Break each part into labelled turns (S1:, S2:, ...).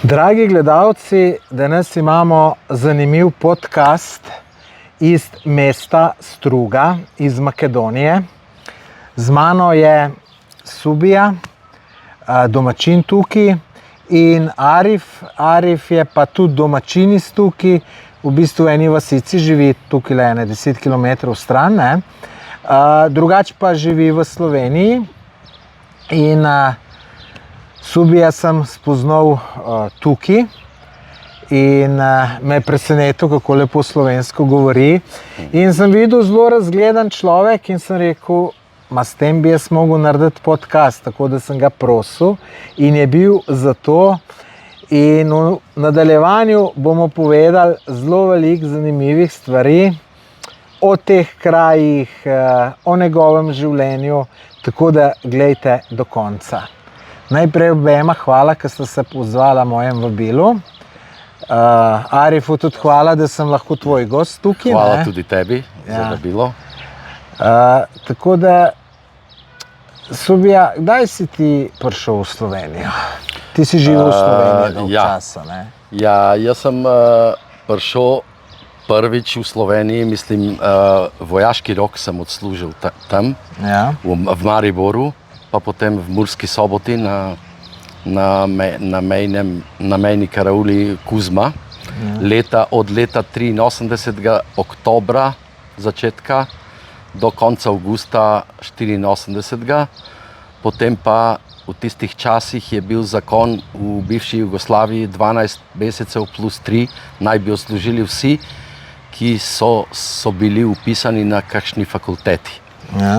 S1: Dragi gledalci, danes imamo zanimiv podcast iz mesta Struga, iz Makedonije. Z mano je Subija, domačin tukaj, in Arif. Arif je pa tudi domačin iz tukaj, v bistvu eni vasici živi tukaj le 10 km stran, ne? Drugače pa živi v Sloveniji in Subija sem spoznal tukaj in me je presenetil, kako lepo slovensko govori. In sem videl zelo razgledan človek in sem rekel, s tem bi jaz mogel narediti podcast, tako da sem ga prosil in je bil za to. In v nadaljevanju bomo povedali zelo veliko zanimivih stvari o teh krajih, o njegovem življenju, tako da gledajte do konca. Najprej obema hvala, ker ste se pozvala mojem vabilu. Arifu tudi hvala, da sem lahko tvoj gost tukaj.
S2: Hvala tudi tebi za vabilo.
S1: Tako da, Subija, kdaj si ti prišel v Slovenijo? Ti si živel v Sloveniji dolgo časa, ne?
S2: Ja, jaz sem prišel prvič v Sloveniji, mislim, vojaški rok sem odslužil tam, v Mariboru, pa potem v Murski Soboti na mejni karauli Kuzma. Od leta 83. oktobra začetka do konca avgusta 84. Potem pa v tistih časih je bil zakon v bivši Jugoslaviji 12 mesecev plus 3, naj bi odslužili vsi, ki so bili vpisani na kakšni fakulteti.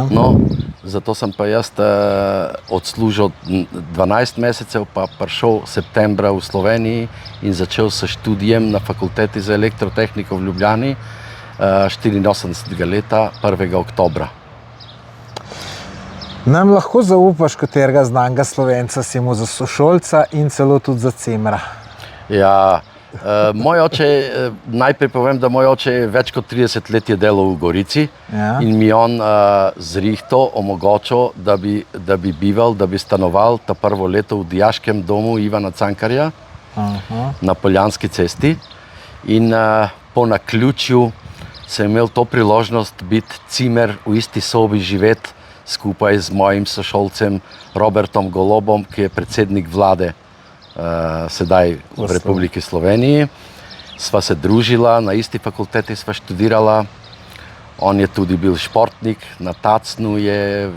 S2: No, zato sem pa jaz odslužil 12 mesecev, pa prišel septembra v Sloveniji in začel s študijem na fakulteti za elektrotehniko v Ljubljani 84. leta 1. oktobra.
S1: Nam lahko zaupaš, katerega znanega Slovenca si mu za sošolca in celo tudi za cimra?
S2: Ja, moj oče, najprej povem, da moj oče je več kot 30 let je delal v Gorici in mi on z rihto omogočil, da bi bival, da bi stanoval ta prvo leto v dijaškem domu Ivana Cankarja na Poljanski cesti. In po naključju sem imel to priložnost biti cimer v isti sobi, živeti skupaj z mojim sošolcem Robertom Golobom, ki je predsednik vlade sedaj v Republiki Sloveniji. Sva se družila, na isti fakulteti sva študirala. On je tudi bil športnik, na Tacnu je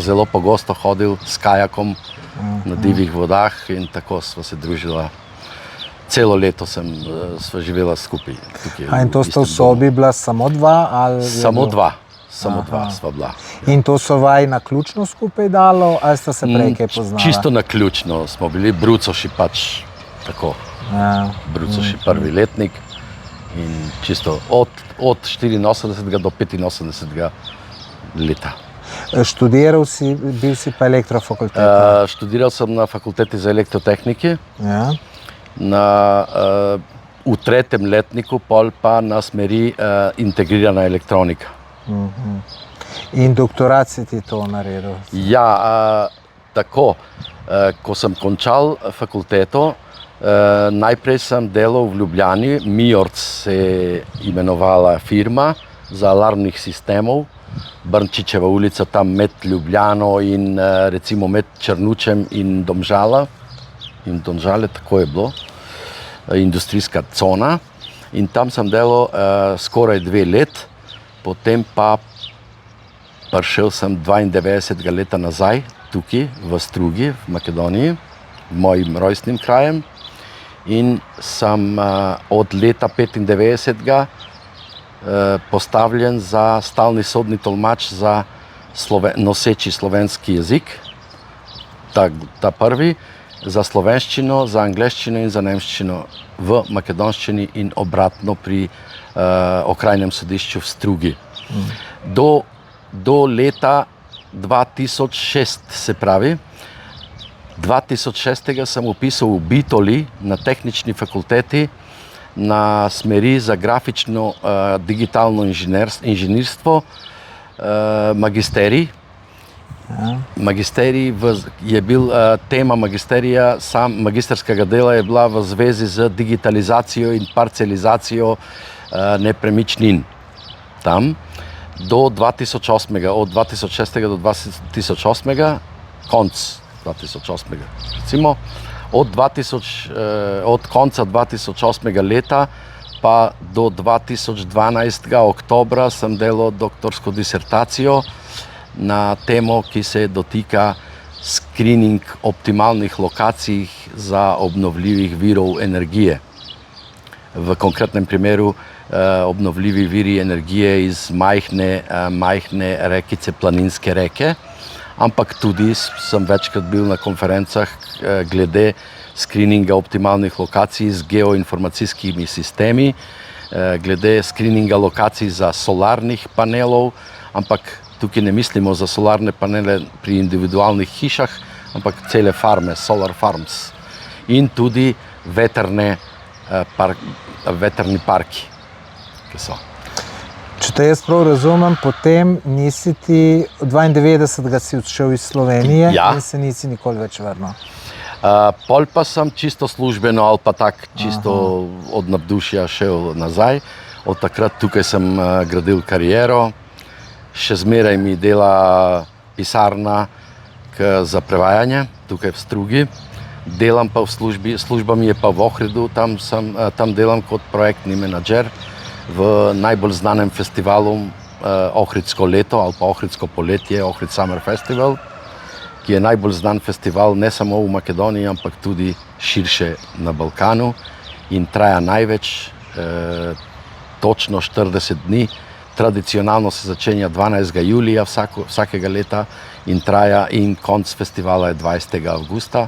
S2: zelo pogosto hodil s kajakom na divjih vodah in tako sva se družila. Celo leto sva živela skupaj.
S1: In to sta v sobi bila samo dva?
S2: Samo dva sva bila.
S1: In to so vaj naključno skupaj dalo, ali sta se prej kaj poznala?
S2: Čisto naključno smo bili, brucoši pač tako. Brucoši prvi letnik in čisto od 84. do 85. leta.
S1: Študiral si, bil si pa elektrofakulteti?
S2: Študiral sem na fakulteti za elektrotehniki. V tretjem letniku, pol pa na smeri integrirana elektronika.
S1: In doktorat si ti to naredil?
S2: Ja, tako. Ko sem končal fakulteto, najprej sem delal v Ljubljani, Mijorc se je imenovala firma za alarmnih sistemov, Brnčičeva ulica tam med Ljubljano in recimo med Črnučem in Domžale, tako je bilo, industrijska cona. In tam sem delal skoraj 2 let. Potem pa prišel sem 92. leta nazaj, tukaj v Strugi, v Makedoniji, v mojim rojstnim krajem. In sem od leta 95. Postavljen za stalni sodni tolmač za noseči slovenski jezik, ta prvi, za slovenščino, za angleščino in za nemščino v makedonščini in obratno pri okrajnem sodišču v Strugi. Do leta 2006, se pravi, 2006. sem upisal v Bitoli na tehnični fakulteti na smeri za grafično digitalno inženirstvo, magisterij. Magisterij je bil, tema magisterija, magisterskega dela je bila v zvezi z digitalizacijo in parcelizacijo nepremičnin. Tam do 2008, od 2006 do 2008, konc 2008, recimo, od konca 2008 leta pa do 2012. oktobra sem delal doktorsko disertacijo na temo, ki se dotika screening optimalnih lokacij za obnovljivih virov energije. V konkretnem primeru obnovljivi viri energije iz majhne rekice, planinske reke, ampak tudi sem večkrat bil na konferencah glede screeninga optimalnih lokacij z geoinformacijskimi sistemi, glede screeninga lokacij za solarnih panelov, ampak tukaj ne mislimo za solarne panele pri individualnih hišah, ampak cele farme, solar farms, in tudi vetrni parki, ki so.
S1: Če te jaz prav razumem, potem nisi ti 92. si odšel iz Slovenije in se nisi nikoli več vrnil.
S2: Pol pa sem čisto službeno ali pa tak čisto od navdušja šel nazaj. Od takrat tukaj sem gradil kariero, še zmeraj mi dela pisarna za prevajanje tukaj v Strugi. Delam pa v službi, služba mi je pa v Ohridu, tam delam kot projektni menadžer v najbolj znanem festivalu Ohridsko leto ali pa Ohridsko poletje, Ohrid Summer Festival, ki je najbolj znan festival ne samo v Makedoniji, ampak tudi širše na Balkanu in traja največ, točno 40 dni. Tradicionalno se začenja 12. julija vsakega leta in traja in konc festivala je 20. avgusta.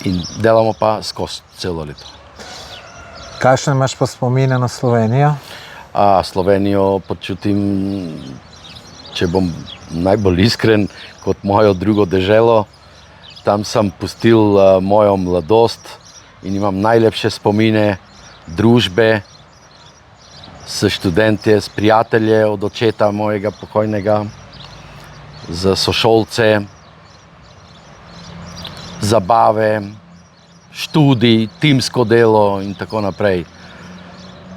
S2: In delamo pa skozi celo leto.
S1: Kakšne imaš pa spomine na Slovenijo?
S2: Slovenijo počutim, če bom najbolj iskren, kot mojo drugo deželo. Tam sem pustil mojo mladost in imam najlepše spomine družbe s študentje, s prijatelje od očeta mojega pokojnega, z sošolce, zabave, študij, timsko delo in tako naprej.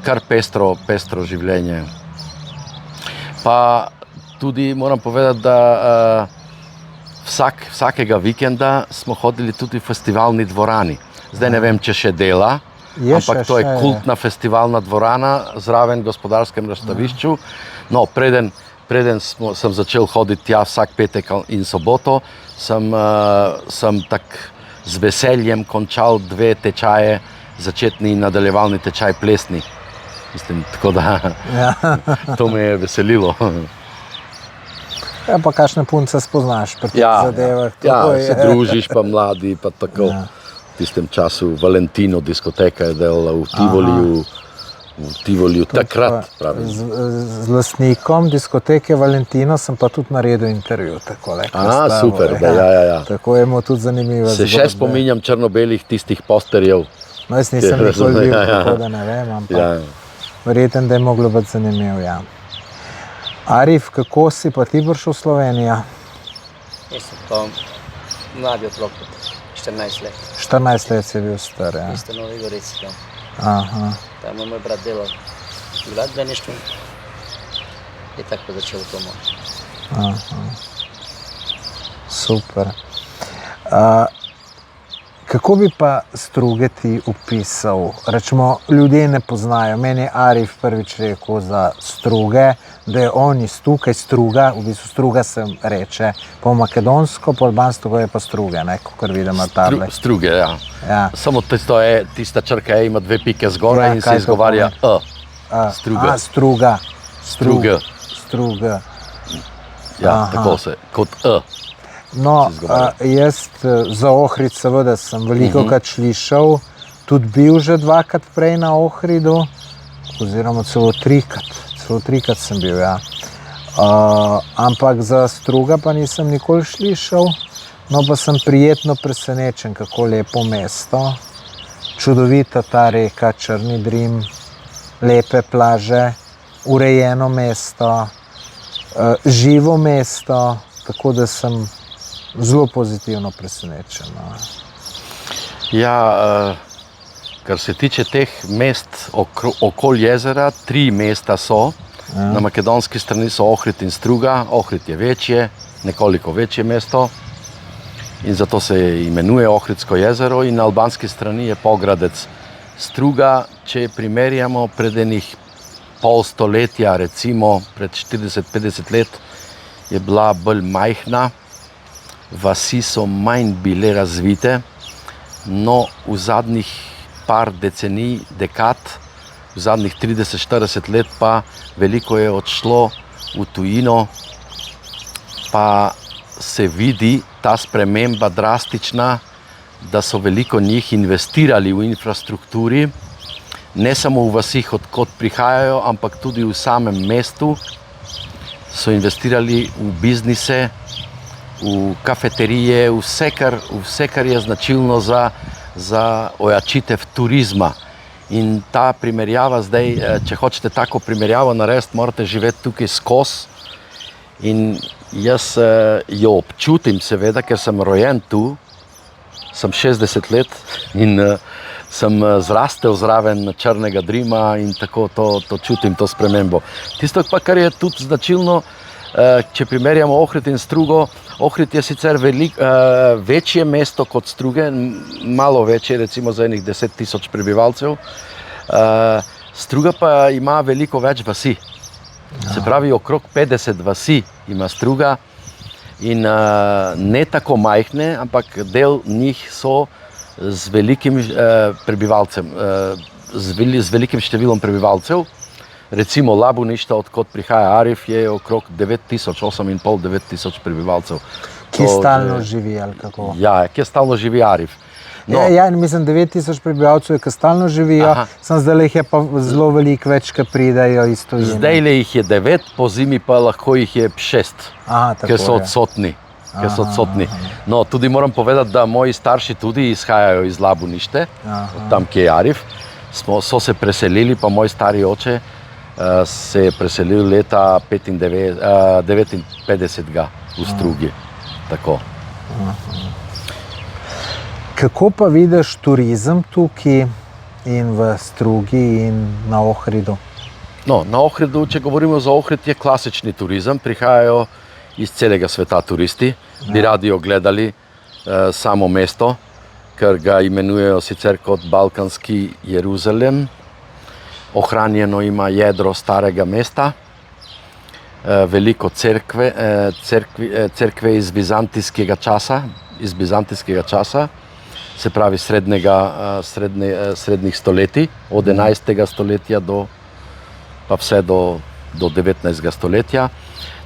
S2: Kar pestro življenje. Pa tudi moram povedati, da vsakega vikenda smo hodili tudi v festivalni dvorani. Zdaj ne vem, če še dela, ampak to je kultna festivalna dvorana zraven gospodarskem razstavišču. No, preden sem začel hoditi tja vsak petek in soboto, sem tak z veseljem končal 2 tečaje, začetni in nadaljevalni tečaj plesni. Mislim, tako da to me je veselilo.
S1: Ja, pa kakšne punce spoznaš pri teh zadevah.
S2: Ja, se družiš pa mladi, pa tako. V tistem času Valentino diskoteka je delala v Tivoliju, takrat pravim.
S1: Z lastnikom diskoteke Valentino sem pa tudi naredil intervju.
S2: Super, ja.
S1: Tako je mu tudi zanimivo.
S2: Se še spominjam črno-belih tistih posterjev.
S1: No, jaz nisem nikoli bil, tako da ne vem, ampak verjetno, da je moglo biti zanimivo, ja. Arif, kako si pa ti prišel v Slovenijo?
S3: Jaz sem pa mladi otrok, 14 let.
S1: 14 let si bil star, ja.
S3: Isto Novi Gorici tam. Tam je moj brat delal v gradbeništvu in tako začel to moj.
S1: Super. Kako bi pa Struge ti opisal? Rečemo, ljudje ne poznajo. Meni je Arif prvič rekel za Struge, da je on iz tukaj Struga, v bistvu Struga se reče po makedonsko, po albansko je pa Struge, kot vidimo table.
S2: Struge, ja. Samo tista črka ima 2 pike zgoraj in se izgovarja Struga.
S1: Struga. Struga.
S2: Ja, tako se, kot
S1: No, jaz za Ohrid seveda sem velikokrat slišal, tudi bil že 2-krat prej na Ohridu, oziroma celo 3-krat sem bil, ja. Ampak za Struga pa nisem nikoli slišal, no pa sem prijetno presenečen, kako lepo mesto, čudovita ta reka, Črni Drim, lepe plaže, urejeno mesto, živo mesto, tako da sem zelo pozitivno presenečen.
S2: Ja, kar se tiče teh mest okoli jezera, 3 mesta so. Na makedonski strani so Ohrid in Struga. Ohrid je večje, nekoliko večje mesto in zato se imenuje Ohridsko jezero, in na albanski strani je Pogradec. Struga, če primerjamo pred enih pol stoletja, recimo pred 40-50 let, je bila bolj majhna, vasi so manj bile razvite, no v zadnjih par decenij, dekad, v zadnjih 30-40 let pa veliko je odšlo v tujino, pa se vidi ta sprememba drastična, da so veliko njih investirali v infrastrukturi, ne samo v vasih, odkot prihajajo, ampak tudi v samem mestu so investirali v biznise, v kafeterije, vse, kar je značilno za ojačitev turizma. In ta primerjava zdaj, če hočete tako primerjavo narediti, morate živeti tukaj skozi. In jaz jo občutim seveda, ker sem rojen tu, sem 60 let in sem zrastel zraven Črnega Drima in tako to čutim, to spremembo. Tisto pa, kar je tudi značilno, če primerjamo Ohrid in Strugo, Ohrid je sicer večje mesto kot Struge, malo večje, recimo za enih 10 000 prebivalcev. Struga pa ima veliko več vasi. Se pravi, okrog 50 vasi ima Struga in ne tako majhne, ampak del njih so z velikim prebivalcem, z velikim številom prebivalcev. Recimo Labuništa, odkot prihaja Arif, je okrog 9,5–9,000 prebivalcev.
S1: Ki stalno živi, ali kako?
S2: Ja, ki stalno živi Arif.
S1: No. Ja, mislim, 9,000 prebivalcev je, ki stalno živijo, sem zdaj jih je pa zelo veliko več, ki pridejo iz tujine.
S2: Zdaj jih je 9, po zimi pa lahko jih je 6, ki so odsotni. No, tudi moram povedati, da moji starši tudi izhajajo iz Labunište, tam, kje je Arif. So se preselili, pa moj stari oče se je preselil leta 59 v Strugi. Tako.
S1: Kako pa vidiš turizem tukaj in v Strugi in na Ohridu?
S2: No, na Ohridu, če govorimo za Ohrid, je klasični turizem. Prihajajo iz celega sveta turisti, bi radi ogledali samo mesto, ker ga imenujejo sicer kot Balkanski Jeruzalem. Ohranjeno ima jedro starega mesta, veliko cerkve iz bizantijskega časa, se pravi srednjih stoletij, od 11. stoletja pa vse do 19. stoletja.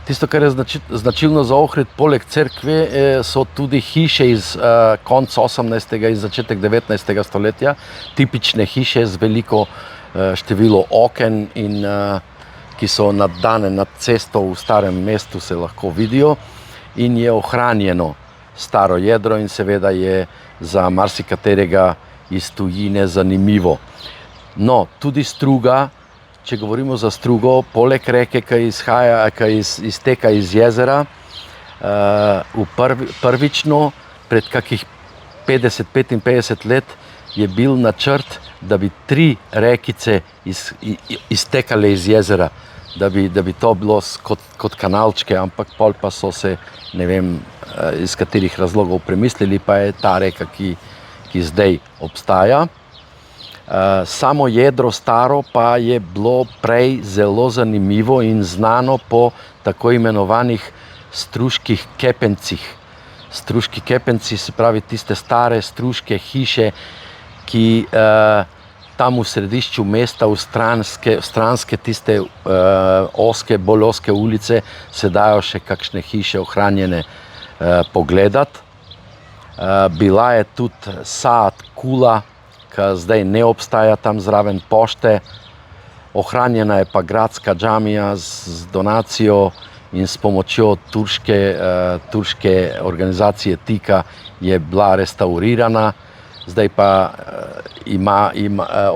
S2: Tisto, kar je značilno za Ohrid, poleg cerkve, so tudi hiše iz konca 18. in začetek 19. stoletja, tipične hiše z veliko število oken in ki so naddane nad cesto v starem mestu, se lahko vidijo, in je ohranjeno staro jedro in seveda je za marsikaterega iz tujine zanimivo. No, tudi Struga, če govorimo za Strugo, poleg reke, ki izteka iz jezera, prvično, pred kakih 50–55 let, je bil načrt, da bi 3 rekice iztekale iz jezera, da bi to bilo kot kanalčke, ampak pol pa so se, ne vem, iz katerih razlogov premislili, pa je ta reka, ki zdaj obstaja. Samo jedro staro pa je bilo prej zelo zanimivo in znano po tako imenovanih struških kepencih. Struški kepenci, se pravi tiste stare struške hiše, ki tam v središču mesta, v stranske tiste bolj ozke ulice, se dajo še kakšne hiše ohranjene pogledati. Bila je tudi Saad Kula, ki zdaj ne obstaja tam zraven pošte. Ohranjena je pa gradska džamija z donacijo in s pomočjo turške organizacije Tika je bila restaurirana. Zdaj pa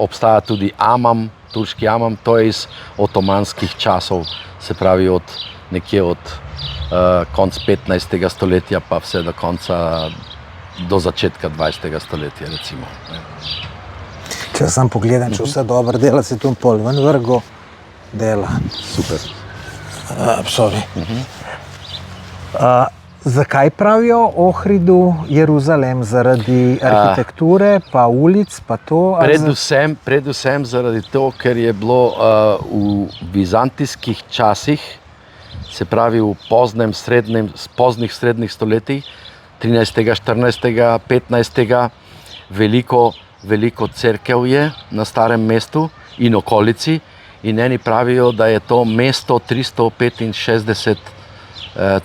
S2: obstaja tudi Amam, turški Amam, to je iz otomanskih časov, se pravi od nekje od konca 15. stoletja pa vse do začetka 20. stoletja, recimo.
S1: Če sam pogledam, če vse dobro dela, si tu pol ven vrgo dela.
S2: Super.
S1: Sorry. Zakaj pravijo Ohridu Jeruzalem? Zaradi arhitekture, pa ulic, pa to?
S2: Predvsem zaradi to, ker je bilo v bizantijskih časih, se pravi v poznih srednjih stoletjih, 13., 14., 15. veliko cerkev je na Starem mestu in okolici in eni pravijo, da je to mesto 365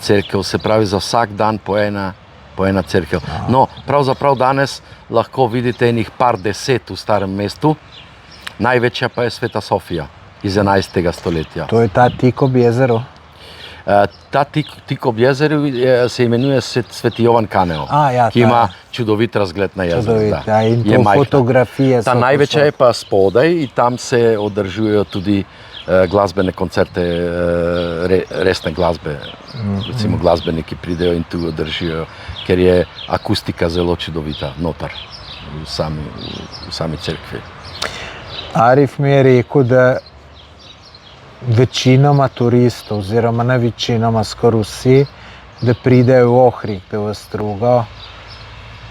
S2: cerkev, se pravi za vsak dan po ena cerkev. No, pravzaprav danes lahko vidite enih par deset v Starem mestu, največja pa je Sveta Sofija iz 11. stoletja.
S1: To je ta tik ob jezeru?
S2: Ta tik ob jezeru se imenuje Sveti Jovan Kaneo, ki ima čudovit razgled na jezero.
S1: In to fotografije.
S2: Ta največja je pa spodaj in tam se održujejo tudi glasbene koncerte, resne glasbe. Recimo glasbeniki pridejo in tu održijo, ker je akustika zelo čudovita notar v sami cerkvi.
S1: Arif mi je rekel, da večinoma turistov, oziroma ne večinoma, skoraj vsi, da pridejo v Ohrid, da v Strugo,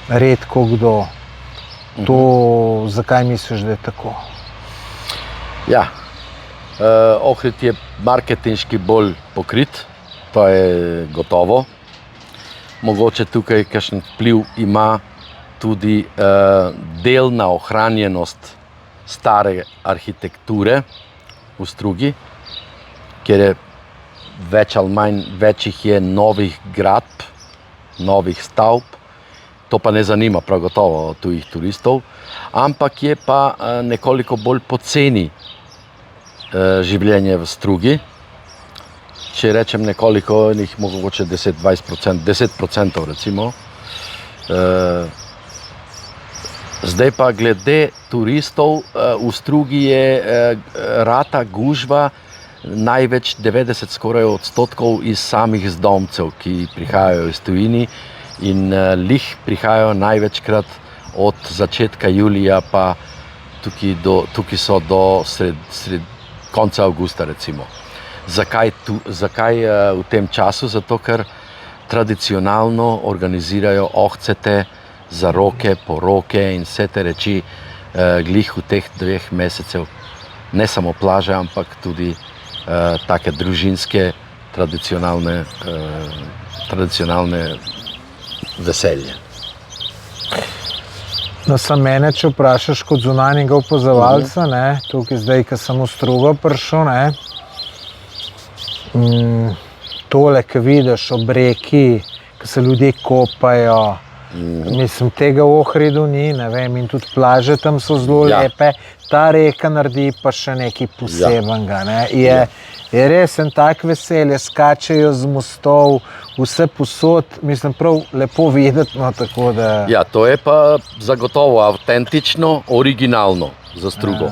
S1: redko kdo. To, zakaj misliš, da je tako?
S2: Ja, Ohrid je marketinški bolj pokrit, to je gotovo. Mogoče tukaj kakšen vpliv ima tudi delna ohranjenost stare arhitekture v Strugi, kjer je več jih je novih gradb, novih stavb. To pa ne zanima prav gotovo tujih turistov, ampak je pa nekoliko bolj poceni življenje v Strugi. Če rečem nekoliko, mogoče 10% recimo. Zdaj pa glede turistov, v Strugi je rata gužva največ 90 skoraj odstotkov iz samih zdomcev, ki prihajajo iz tujini in prihajajo največkrat od začetka julija pa tukaj so do konca avgusta recimo. Zakaj v tem času? Zato, ker tradicionalno organizirajo ohcete, zaroke, poroke in vse te reči glih v teh 2 mesecev. Ne samo plaže, ampak tudi take družinske, tradicionalne veselje.
S1: No, sam mene, če vprašaš kot zunanjega opazovalca, tukaj zdaj, ko sem v Strugo prišel, tole, ko vidiš ob reki, ko se ljudje kopajo, mislim, tega v Ohridu ni, ne vem, in tudi plaže tam so zelo lepe, ta reka naredi pa še nekaj posebenega, je res en tak veselje, skačejo z mostov, vse posod, mislim, prav lepo videti, no, tako da...
S2: Ja, to je pa zagotovo avtentično, originalno za Strugo.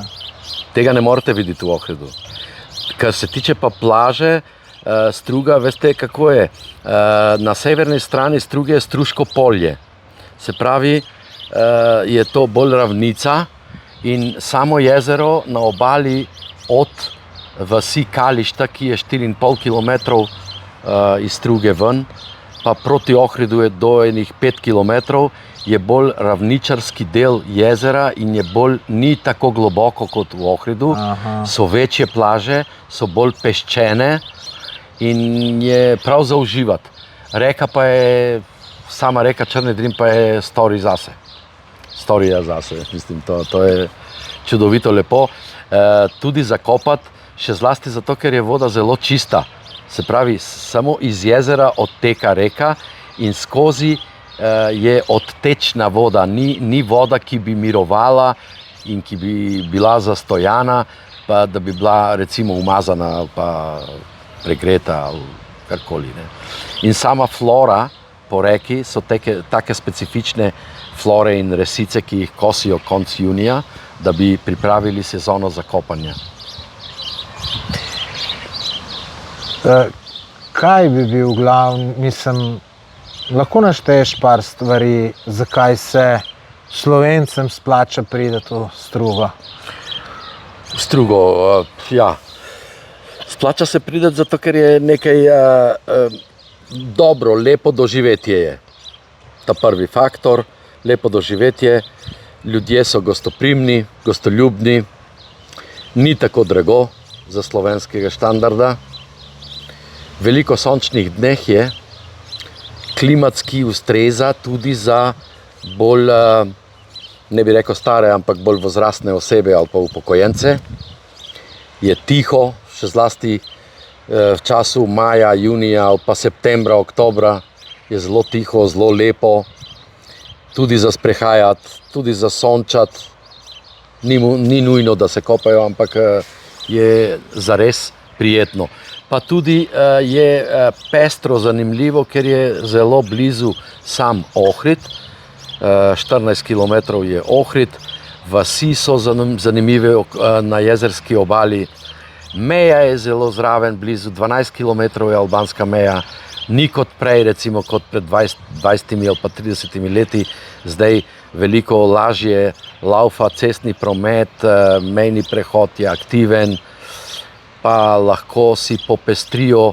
S2: Tega ne morete videti v Ohridu. Kar se tiče pa plaže, Struga, veste kako je, na severni strani Struge je Struško polje. Se pravi, je to bolj ravnica in samo jezero na obali od vasi Kališta, ki je 4,5 km iz Struge ven, pa proti Ohridu je do enih 5 km, je bolj ravničarski del jezera in ni tako globoko kot v Ohridu. So večje plaže, so bolj peščene in je prav za uživati. Reka pa je, sama reka Črni Drim pa je storija zase. Mislim, to je čudovito lepo. Tudi zakopati, še zlasti zato, ker je voda zelo čista. Se pravi, samo iz jezera odteka reka in skozi je odtečna voda. Ni voda, ki bi mirovala in ki bi bila zastojana, pa da bi bila recimo umazana ali pa pregreta ali karkoli. In sama flora po reki so take specifične flore in resice, ki jih kosijo konec junija, da bi pripravili sezono za kopanje.
S1: Kaj bi bil glavni, mislim, lahko našteješ par stvari, zakaj se Slovencem splača priti v Strugo?
S2: Strugo, ja. Splača se priti zato, ker je nekaj dobro, lepo doživetje je. Ta prvi faktor, lepo doživetje, ljudje so gostoprimni, gostoljubni, ni tako drago za slovenskega standarda. Veliko sončnih dneh je, klimatski ustreza tudi za bolj, ne bi rekel stare, ampak bolj vzrastne osebe ali pa upokojence. Je tiho, še zlasti v času maja, junija ali pa septembra, oktobra je zelo tiho, zelo lepo. Tudi za sprehajati, tudi za sončati. Ni nujno, da se kopajo, ampak je zares prijetno. Pa tudi je pestro zanimivo, ker je zelo blizu sam Ohrid. 14 km je Ohrid, vasi so zanimive na jezerski obali. Meja je zelo zraven, blizu 12 km je albanska meja. Ni kot prej, recimo kot pred 20 ali pa 30 leti, zdaj veliko lažje laufa cestni promet, mejni prehod je aktiven, pa lahko si popestrijo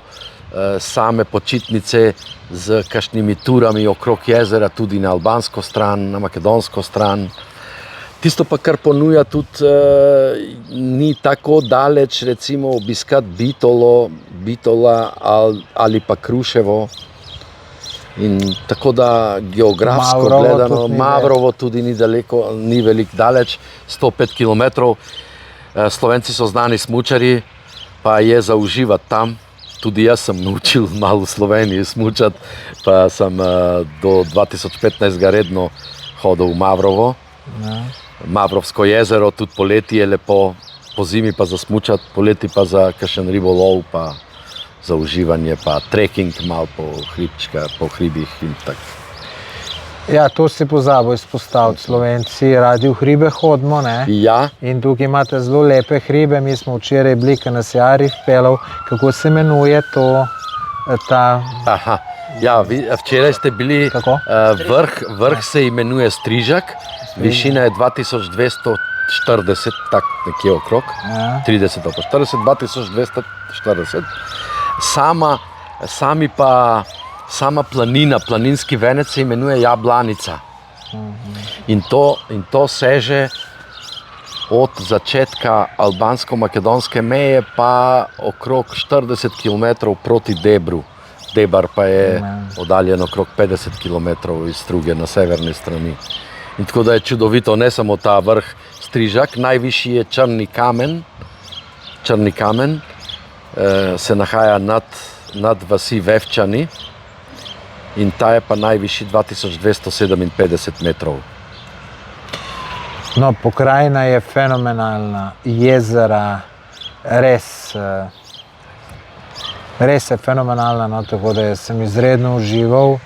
S2: same počitnice z kakšnimi turami okrog jezera, tudi na albansko stran, na makedonsko stran. Tisto pa, kar ponuja tudi, ni tako daleč, recimo obiskati Bitola ali pa Kruševo. In tako da geografsko gledano, Mavrovo tudi ni daleko, ni veliko daleč, 105 km. Slovenci so znani smučarji, pa je za uživati tam. Tudi jaz sem naučil malo v Sloveniji smučati, pa sem do 2015 redno hodil v Mavrovo. Ja. Mavrovsko jezero, tudi poleti je lepo, po zimi pa za smučati, poleti pa za kakšen ribolov, pa za uživanje, pa trekking malo po hribih in tako.
S1: Ja, to si pozabil izpostaviti. Slovenci radi v hribe hodimo, ne?
S2: Ja.
S1: In tukaj imate zelo lepe hribe. Mi smo včeraj bili, ko nas je Arif pelal. Kako se imenuje to, ta...
S2: Aha, ja, včeraj ste bili, vrh se imenuje Strižak, višina je 2240, tak nekje okrog, ja. 30 ali pa 40, 2240. Sama planina, planinski venec se imenuje Jablanica. In to seže od začetka albansko-makedonske meje pa okrog 40 km proti Debru. Debar pa je oddaljen okrog 50 km iz Struge na severni strani. In tako da je čudovito, ne samo ta vrh Strižak, najvišji je Črni kamen. Črni kamen se nahaja nad vasi Vevčani in ta je pa najvišji 2257 metrov.
S1: No, pokrajina je fenomenalna, jezera, res je fenomenalna, no, tako da sem izredno užival.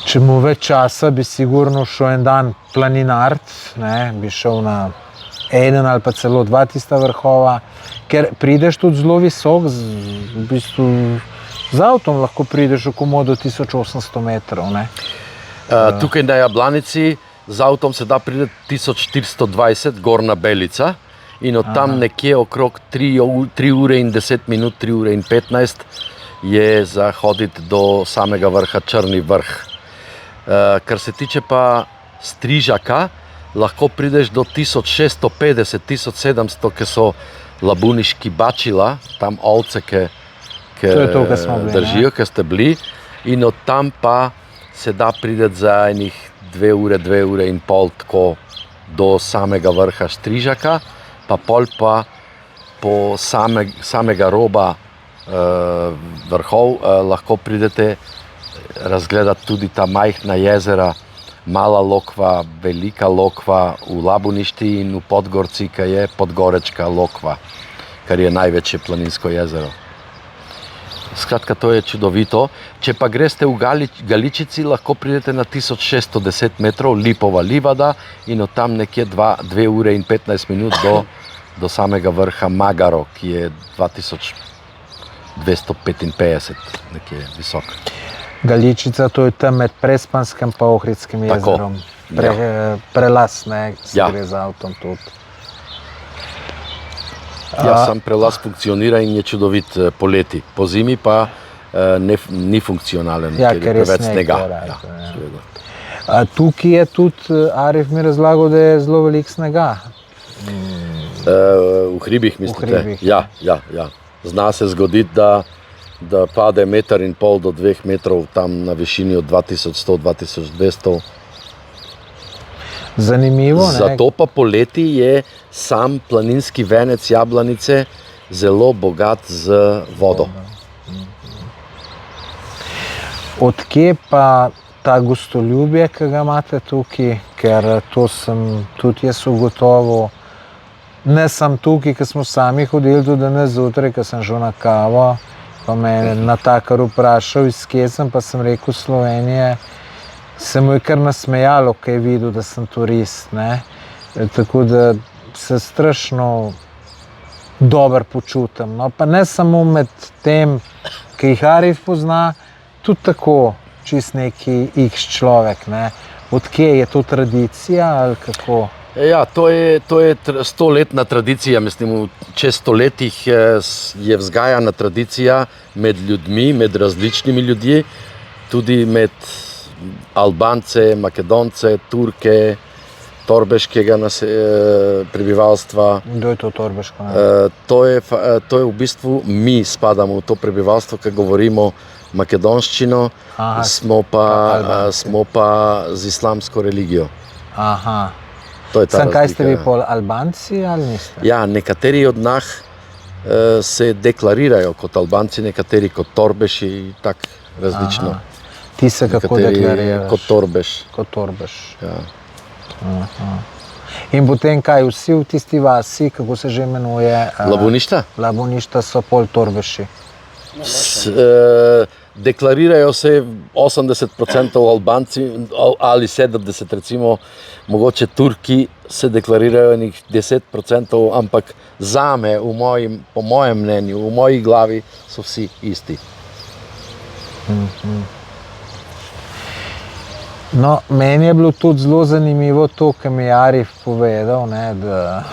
S1: Če mu več časa, bi sigurno šel en dan planinart, ne, bi šel na eden ali pa celo dva tista vrhova, ker prideš tudi zelo visok, v bistvu z avtom lahko prideš okoli do 1800 metrov. Ne.
S2: Tukaj na Jablanici z avtom se da priti 1420, Gorna Belica, in od tam nekje okrog 3 ure in 10 minut, 3 ure in 15 je za hoditi do samega vrha Črni vrh. Kar se tiče pa Strižaka, lahko prideš do 1650, 1700, ki so labuniški bačila, tam ovce, ki držijo, ki ste bili, in od tam pa se da prideti za enih 2 ure in pol tako do samega vrha Strižaka, pa pol pa po samega roba vrhov lahko pridete razgledati tudi ta majhna jezera, Mala Lokva, Velika Lokva v Labuništi in v Podgorci, ki je Podgorečka Lokva, kar je največje planinsko jezero. Skratka, to je čudovito. Če pa greste v Galičici, lahko pridete na 1610 metrov, Lipova livada, in od tam nekje 2 ure in 15 minut do samega vrha Magaro, ki je 255 nekje visok.
S1: Galičica, to je tam med Prespanskim pa Ohridskim jezerom. Prelaz, ne, se gre z avtom tudi.
S2: Sam prelaz funkcionira in je čudovit poleti. Po zimi pa ni funkcionalen, ker je preveč snega.
S1: Tukaj je tudi, Arif mi razlagal, da je zelo veliko snega.
S2: V hribih mislite? Ja. Zna se zgoditi, da pade 1,5 do 2 metrov tam na višini od 2100-2200.
S1: Zanimivo, ne?
S2: Zato pa poleti je sam planinski venec Jablanice zelo bogat z vodo.
S1: Odkje pa ta gostoljubje, ki ga imate tukaj? Ker to sem tudi jaz ugotovil. Ne sem tukaj, ker smo sami hodili tudi danes zjutraj, ker sem šel na kavo, pa me je natakar vprašal, iz kje sem, pa sem rekel Slovenije. Se mu je kar nasmejalo, ko je videl, da sem turist, ne. Tako da se strašno dobro počutim. No, pa ne samo med tem, ki jih Arif pozna, tudi tako, čist neki X človek, ne. Odkje je to tradicija ali kako?
S2: Ja, to je 100-letna tradicija, mislim, čez 100 letih je vzgajana tradicija med ljudmi, med različnimi ljudmi, tudi med Albance, Makedonce, Turke, torbeškega prebivalstva.
S1: Kdo je to torbeško?
S2: To je v bistvu, mi spadamo v to prebivalstvo, ki govorimo makedonščino, smo pa z islamsko religijo.
S1: Aha.
S2: Sem
S1: kaj ste vi pol Albanci ali niste?
S2: Ja, nekateri od nas se deklarirajo kot Albanci, nekateri kot torbeši, tako različno.
S1: Aha. Ti se kako deklariraš?
S2: Kot torbeš.
S1: Kot torbeš.
S2: Ja.
S1: Aha. In potem kaj, vsi v tisti vasi, kako se že imenuje?
S2: Labuništa?
S1: Labuništa so pol torbeši.
S2: Deklarirajo se 80% Albanci ali 70%, recimo, mogoče Turki se deklarirajo nekih 10%, ampak zame, po mojem mnenju, v moji glavi so vsi isti.
S1: No, meni je bilo tudi zelo zanimivo to, kar mi je Arif povedal, ne, da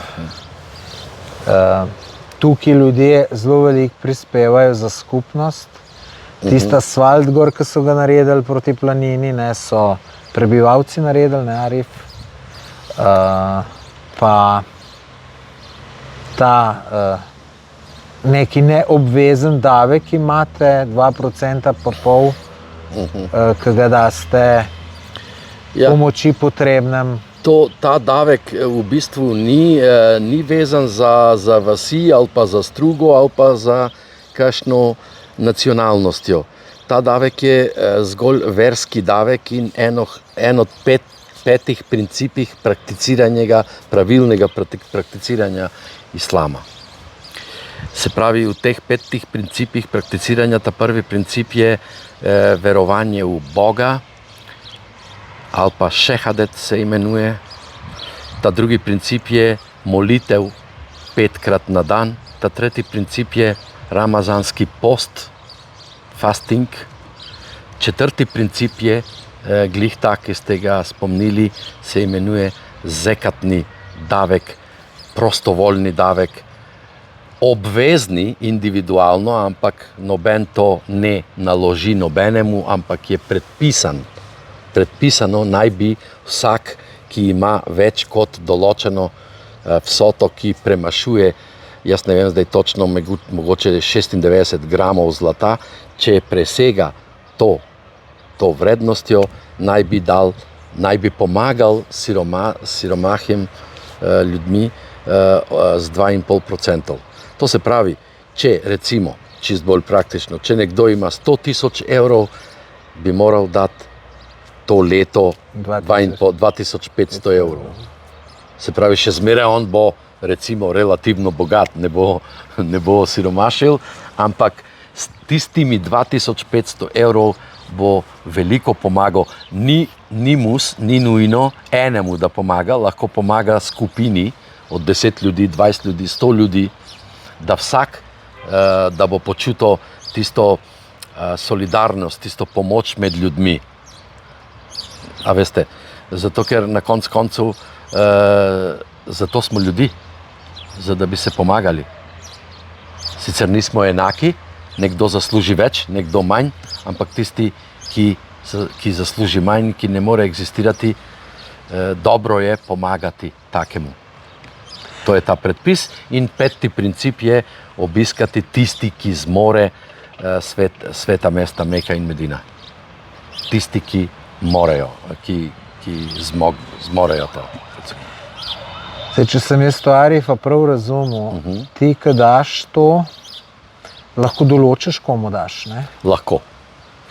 S1: tukaj ljudje zelo veliko prispevajo za skupnost. Tista asfalt gor, ki so ga naredili proti planini, ne, so prebivalci naredili, ne, Arif. Pa ta neki neobvezen davek imate, 2% pa pol, ki ga daste pomoči potrebnem.
S2: Ta davek v bistvu ni vezan za vasi ali pa za strugo ali pa za kakšno nacionalnostjo. Ta davek je zgolj verski davek in en od petih principih pravilnega prakticiranja islama. Se pravi, v teh 5 principih prakticiranja, ta prvi princip je verovanje v Boga, ali pa šehadet se imenuje. Ta drugi princip je molitev 5-krat na dan. Ta tretji princip je ramazanski post, fasting. Četrti princip je, glih tak, ki ste ga spomnili, se imenuje zekatni davek, prostovoljni davek, obvezni individualno, ampak noben to ne naloži nobenemu, ampak je predpisan. Predpisano naj bi vsak, ki ima več kot določeno vsoto, ki premašuje, jaz ne vem zdaj točno, mogoče 96 gramov zlata, če presega to vrednostjo, naj bi pomagal siromahim ljudmi z 2,5%. To se pravi, če recimo, čist bolj praktično, če nekdo ima 100 000 evrov, bi moral dati to leto 2500 evrov. Se pravi, še zmeraj on bo recimo relativno bogat, ne bo siromašil, ampak s tistimi 2500 evrov bo veliko pomagal. Ni nujno enemu, da pomaga, lahko pomaga skupini od 10 ljudi, 20 ljudi, 100 ljudi, da vsak, da bo počutil tisto solidarnost, tisto pomoč med ljudmi. A veste, zato ker na koncu zato smo ljudi, da bi se pomagali. Sicer nismo enaki, nekdo zasluži več, nekdo manj, ampak tisti, ki zasluži manj, ki ne more eksistirati, dobro je pomagati takemu. To je ta predpis in 5. princip je obiskati tisti, ki zmore sveta mesta Meka in Medina. Tisti, ki morejo, ki zmorejo to.
S1: Zdaj, če sem jaz to Arifa prav razumel, ti, ko daš to, lahko določiš, komu daš, ne?
S2: Lahko,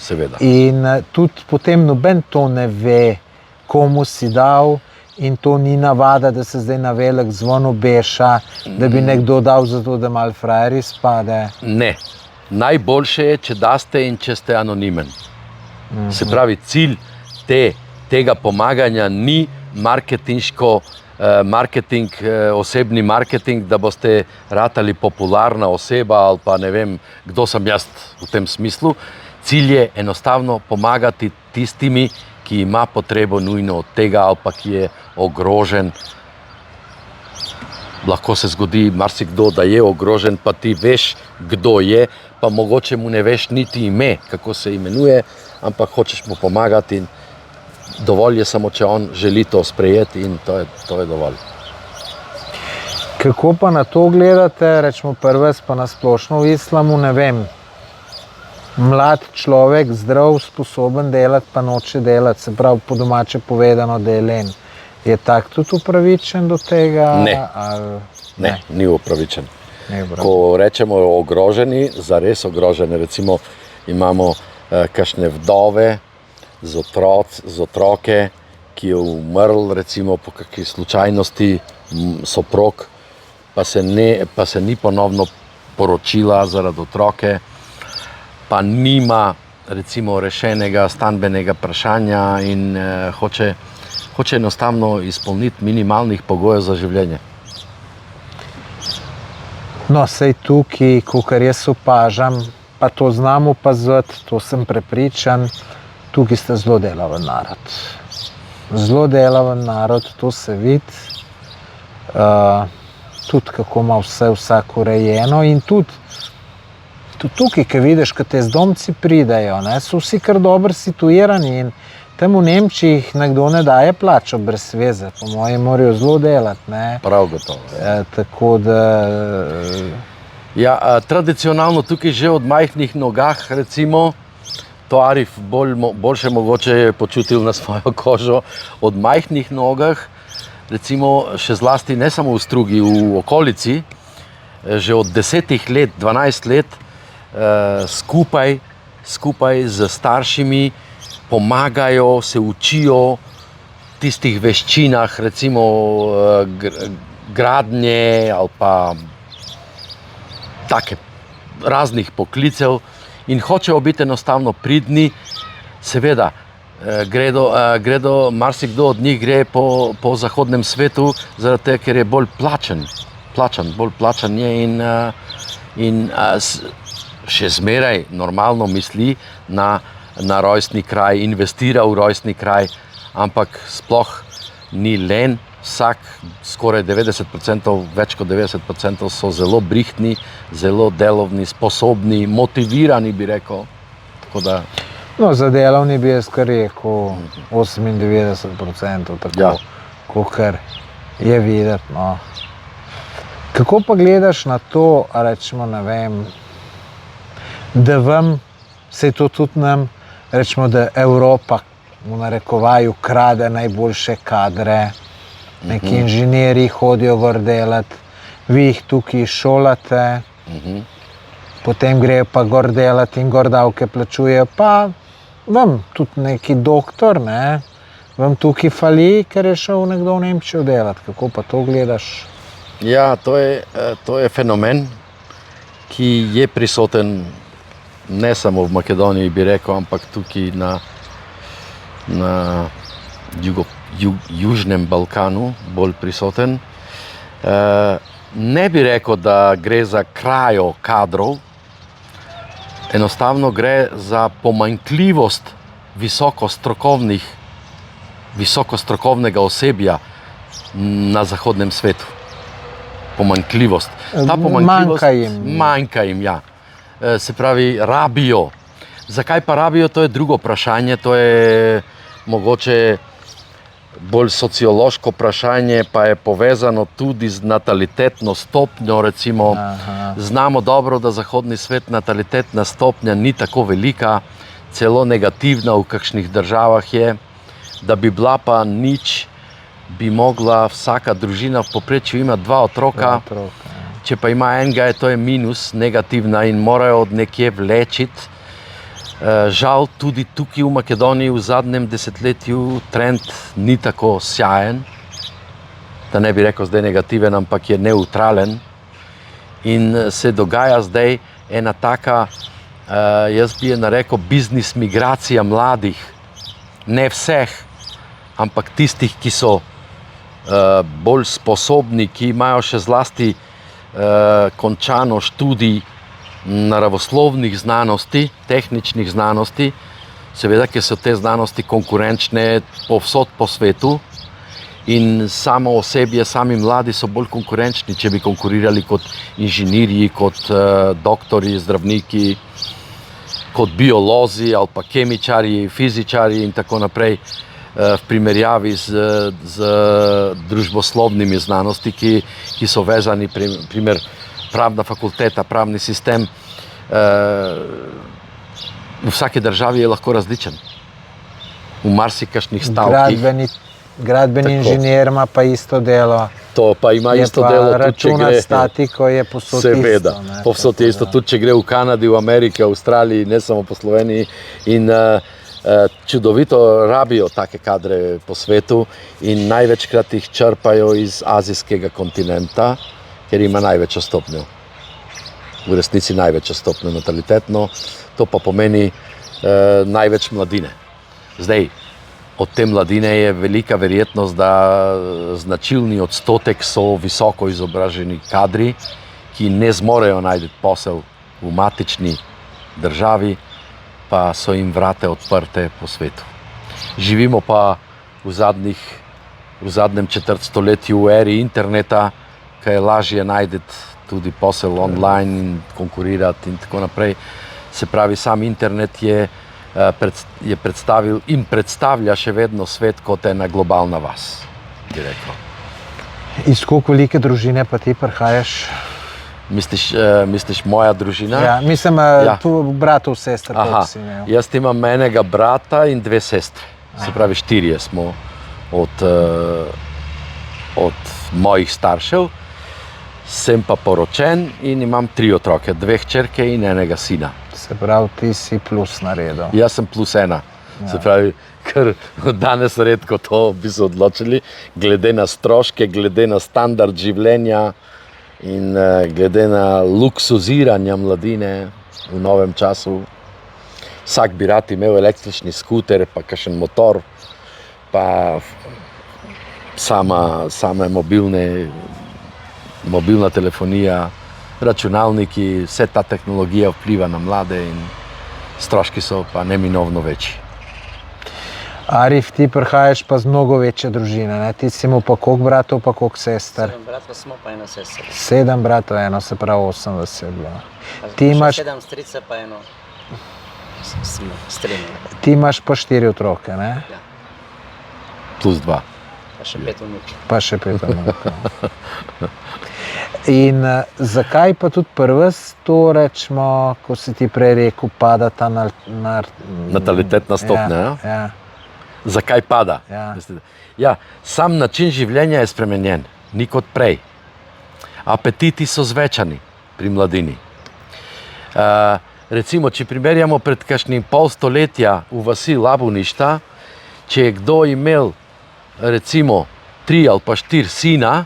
S2: seveda.
S1: In tudi potem noben to ne ve, komu si dal, in to ni navada, da se zdaj na velik zvon obeša, da bi nekdo dal zato, da malo frajer izpade.
S2: Ne. Najboljše je, če daste in če ste anonimen. Se pravi, cilj tega pomaganja ni osebni marketing, da boste ratali popularna oseba ali pa ne vem, kdo sem jaz v tem smislu. Cilj je enostavno pomagati tistimi, ki ima potrebo nujno od tega ali pa ki je ogrožen. Lahko se zgodi marsikdo, da je ogrožen, pa ti veš, kdo je, pa mogoče mu ne veš niti ime, kako se imenuje, ampak hočeš mu pomagati in dovolj je samo, če on želi to sprejeti in to je dovolj.
S1: Kako pa na to gledate, rečemo prves pa na splošno v islamu, ne vem, mlad človek, zdrav, sposoben delati, pa noče delati, se pravi po domače povedano, da je len. Je tak tudi upravičen do tega?
S2: Ne, ni upravičen. Ko rečemo ogroženi, zares ogroženi, recimo imamo kakšne vdove z otroke, ki je umrl recimo po kakšni slučajnosti soprog, pa se ni ponovno poročila zaradi otroke, pa nima recimo rešenega stanbenega vprašanja in hoče enostavno izpolniti minimalnih pogojev za življenje.
S1: No, sej tukaj, kakor jaz opažam, pa to znam opaziti, to sem prepričan, tukaj ste zelo delaven narod. Zelo delaven narod, to se vidi. Tudi kako ima vsak urejeno in tudi tukaj, ko vidiš, ko te zdomci pridejo, so vsi kar dobro situirani in tam v Nemčiji nekdo ne daje plačo brez veze, po mojem morajo zelo delati.
S2: Prav gotovo.
S1: Tako da...
S2: Ja, tradicionalno tukaj že od majhnih nogah, recimo, to Arif boljše mogoče je počutil na svojo kožo, od majhnih nogah, recimo še zlasti ne samo v Strugi, v okolici, že od 10 let, 12 let, skupaj z staršimi pomagajo, se učijo tistih veščinah, recimo gradnje ali pa take raznih poklicev in hočejo biti enostavno pridni. Seveda, gredo, marsikdo od njih gre po zahodnem svetu, zaradi tega, ker je bolj plačan je in še zmeraj normalno misli na rojstni kraj, investira v rojstni kraj, ampak sploh ni len. Vsak, skoraj 90%, več kot 90% so zelo brihtni, zelo delovni, sposobni, motivirani, bi rekel.
S1: No, za delovni bi jaz kar rekel 98%, tako, kakor je videti. No. Kako pa gledaš na to, rečemo, ne vem, da vam, se to tudi nam, rečemo, da Evropa v narekovaju krade najboljše kadre, neki inženirji hodijo gor delati, vi jih tukaj šolate, potem grejo pa gor delati in gor davke plačujejo, pa vam tudi neki doktor, vam tukaj fali, ker je šel nekdo v Nemčijo delati. Kako pa to gledaš?
S2: Ja, to je fenomen, ki je prisoten ne samo v Makedoniji, bi rekel, ampak tukaj na Južnem Balkanu bolj prisoten. Ne bi rekel, da gre za krajo kadrov, enostavno gre za pomanjkljivost visokostrokovnega osebja na zahodnem svetu. Pomanjkljivost. Ta pomanjkljivost manjka jim, ja. Se pravi, rabijo. Zakaj pa rabijo, to je drugo vprašanje, to je mogoče bolj sociološko vprašanje, pa je povezano tudi z natalitetno stopnjo, recimo. Znamo dobro, da zahodni svet natalitetna stopnja ni tako velika, celo negativna v kakšnih državah je, da bi bila pa nič, bi mogla vsaka družina v povprečju imati 2 otroka, če pa ima enega, to je minus, negativna in morajo od nekje vlečiti. Žal tudi tukaj v Makedoniji v zadnjem desetletju trend ni tako sjajen, da ne bi rekel zdaj negativen, ampak je neutralen in se dogaja zdaj ena taka, jaz bi je narekel, biznis migracija mladih, ne vseh, ampak tistih, ki so bolj sposobni, ki imajo še zlasti končano študij naravoslovnih znanosti, tehničnih znanosti, seveda, ker so te znanosti konkurenčne povsod po svetu in samo osebje, sami mladi so bolj konkurenčni, če bi konkurirali kot inženirji, kot doktori, zdravniki, kot biolozi ali pa kemičarji, fizičarji in tako naprej, v primerjavi z družboslovnimi znanosti, ki so vezani, primer, pravna fakulteta, pravni sistem v vsaki državi je lahko različen. V marsikakšnih stavkih.
S1: Gradbeni inženir ima pa isto delo.
S2: To pa ima isto delo, tudi če gre.
S1: Statiko je povsod
S2: isto. Povsod je isto, tudi če gre v Kanadi, v Ameriki, v Avstraliji, ne samo po Sloveniji. In čudovito rabijo take kadre po svetu in največkrat jih črpajo iz azijskega kontinenta, ker ima največjo stopnjo. V resnici največjo stopnjo natalitetno, to pa pomeni največ mladine. Zdaj, od te mladine je velika verjetnost, da značilni odstotek so visoko izobraženi kadri, ki ne zmorejo najti posel v matični državi, pa so jim vrate odprte po svetu. Živimo pa v zadnjem četrtstoletju v eri interneta, kaj je lažje najti tudi posel online in konkurirati in tako naprej. Se pravi, sam internet je predstavil in predstavlja še vedno svet kot ena globalna vas, bi rekel.
S1: Iz koliko velike družine pa ti prihajaš?
S2: Misliš moja družina?
S1: Ja, mislim, tu bratov, sester.
S2: Jaz imam enega brata in 2 sestre. Se pravi, 4 smo od mojih staršev. Sem pa poročen in imam 3 otroke, 2 hčerke in enega sina.
S1: Se pravi, ti si plus naredil.
S2: Jaz sem +1. Se pravi, ker danes redko to bi se odločili, glede na stroške, glede na standard življenja in glede na luksuziranje mladine v novem času. Vsak bi rad imel električni skuter, pa kakšen motor, pa same mobilna telefonija, računalniki, vse ta tehnologija vpliva na mlade in stroški so pa neminovno večji.
S1: Arif, ti prihajaš pa z mnogo večje družine, ne? Ti si imel pa koliko bratov, pa koliko sester?
S3: 7 bratov smo, pa 1 sester.
S1: 7 bratov, eno, se pravi 8 vas je bilo.
S3: Ti imaš 7 strice, pa 1 strina.
S1: Ti imaš pa 4 otroke, ne?
S3: Ja.
S2: +2.
S3: Pa še 5 vnučk.
S1: Pa še 5 vnučk. In zakaj pa tudi pri vas to rečemo, ko si ti prej rekel, pada ta
S2: natalitetna stopnja?
S1: Ja.
S2: Zakaj pada? Ja, sam način življenja je spremenjen, ni kot prej. Apetiti so zvečani pri mladini. Recimo, če primerjamo pred kakšnim pol stoletja v vasi Labuništa, če je kdo imel recimo 3 ali pa 4 sina,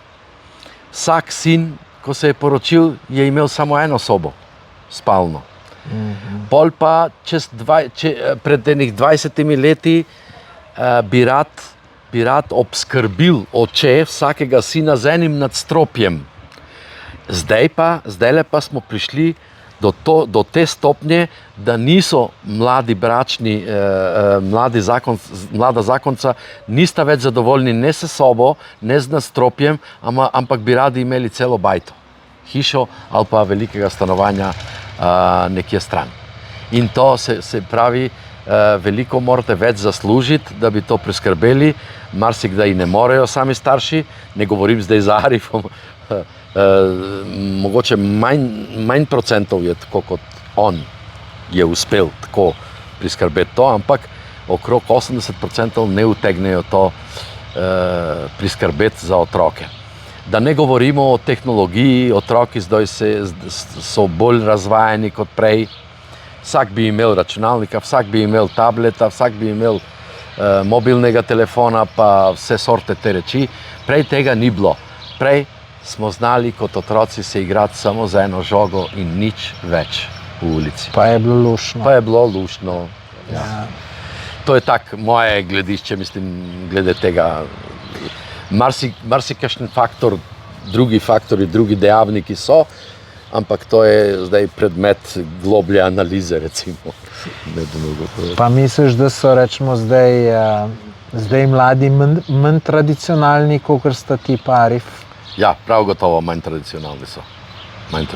S2: vsak sin, ko se je poročil, je imel samo 1 sobo, spalno. Pol pa pred enih 20 leti bi rad obskrbil oče vsakega sina z enim nadstropjem. Zdajle pa smo prišli do te stopnje, da niso mlada zakonca nista več zadovoljni ne s sobo, ne z nastropjem, ampak bi radi imeli celo bajto, hišo ali pa velikega stanovanja nekje stran. In to se pravi, veliko morate več zaslužiti, da bi to priskrbeli, marsikdaj ne morejo sami starši, ne govorim zdaj za Arifom, mogoče manj procentov je tako, kot on je uspel tako priskrbeti to, ampak okrog 80% ne utegnejo to priskrbeti za otroke. Da ne govorimo o tehnologiji, otroki zdaj so bolj razvajeni kot prej, vsak bi imel računalnika, vsak bi imel tableta, vsak bi imel mobilnega telefona, pa vse sorte te reči. Prej tega ni bilo. Prej smo znali kot otroci se igrati samo z eno žogo in nič več v ulici.
S1: Pa je bilo luštno.
S2: Pa je bilo luštno, ja. To je tak moje gledišče, mislim, glede tega. Marsikakšen faktor, drugi faktori, drugi dejavniki so, ampak to je zdaj predmet globlje analize, recimo.
S1: Pa misliš, da so, rečemo, zdaj mladi manj tradicionalni, kakor sta ti pa Arif?
S2: Ja, prav gotovo manj tradicionalni so.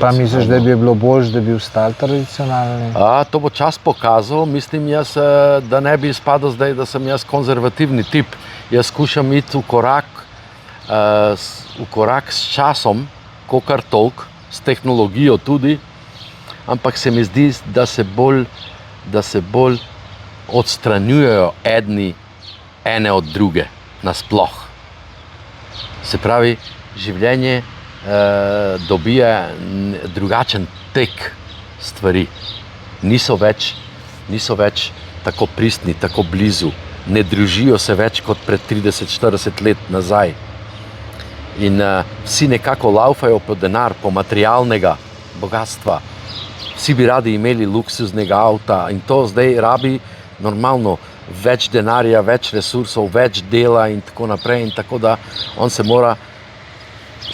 S1: Pa misliš, da bi bilo boljše, da bi ostali tradicionalni?
S2: To bo čas pokazal. Mislim jaz, da ne bi izpadel zdaj, da sem jaz konzervativni tip. Jaz skušam iti v korak s časom, kakor toliko, s tehnologijo tudi, ampak se mi zdi, da se bolj odstranjujejo ene od druge nasploh. Se pravi, življenje dobija drugačen tek stvari. Niso več tako pristni, tako blizu. Ne družijo se več kot pred 30-40 let nazaj. In vsi nekako laufajo po denar, po materialnega bogatstva. Vsi bi radi imeli luksuznega avta in to zdaj rabi normalno več denarja, več resursov, več dela in tako naprej. In tako da on se mora,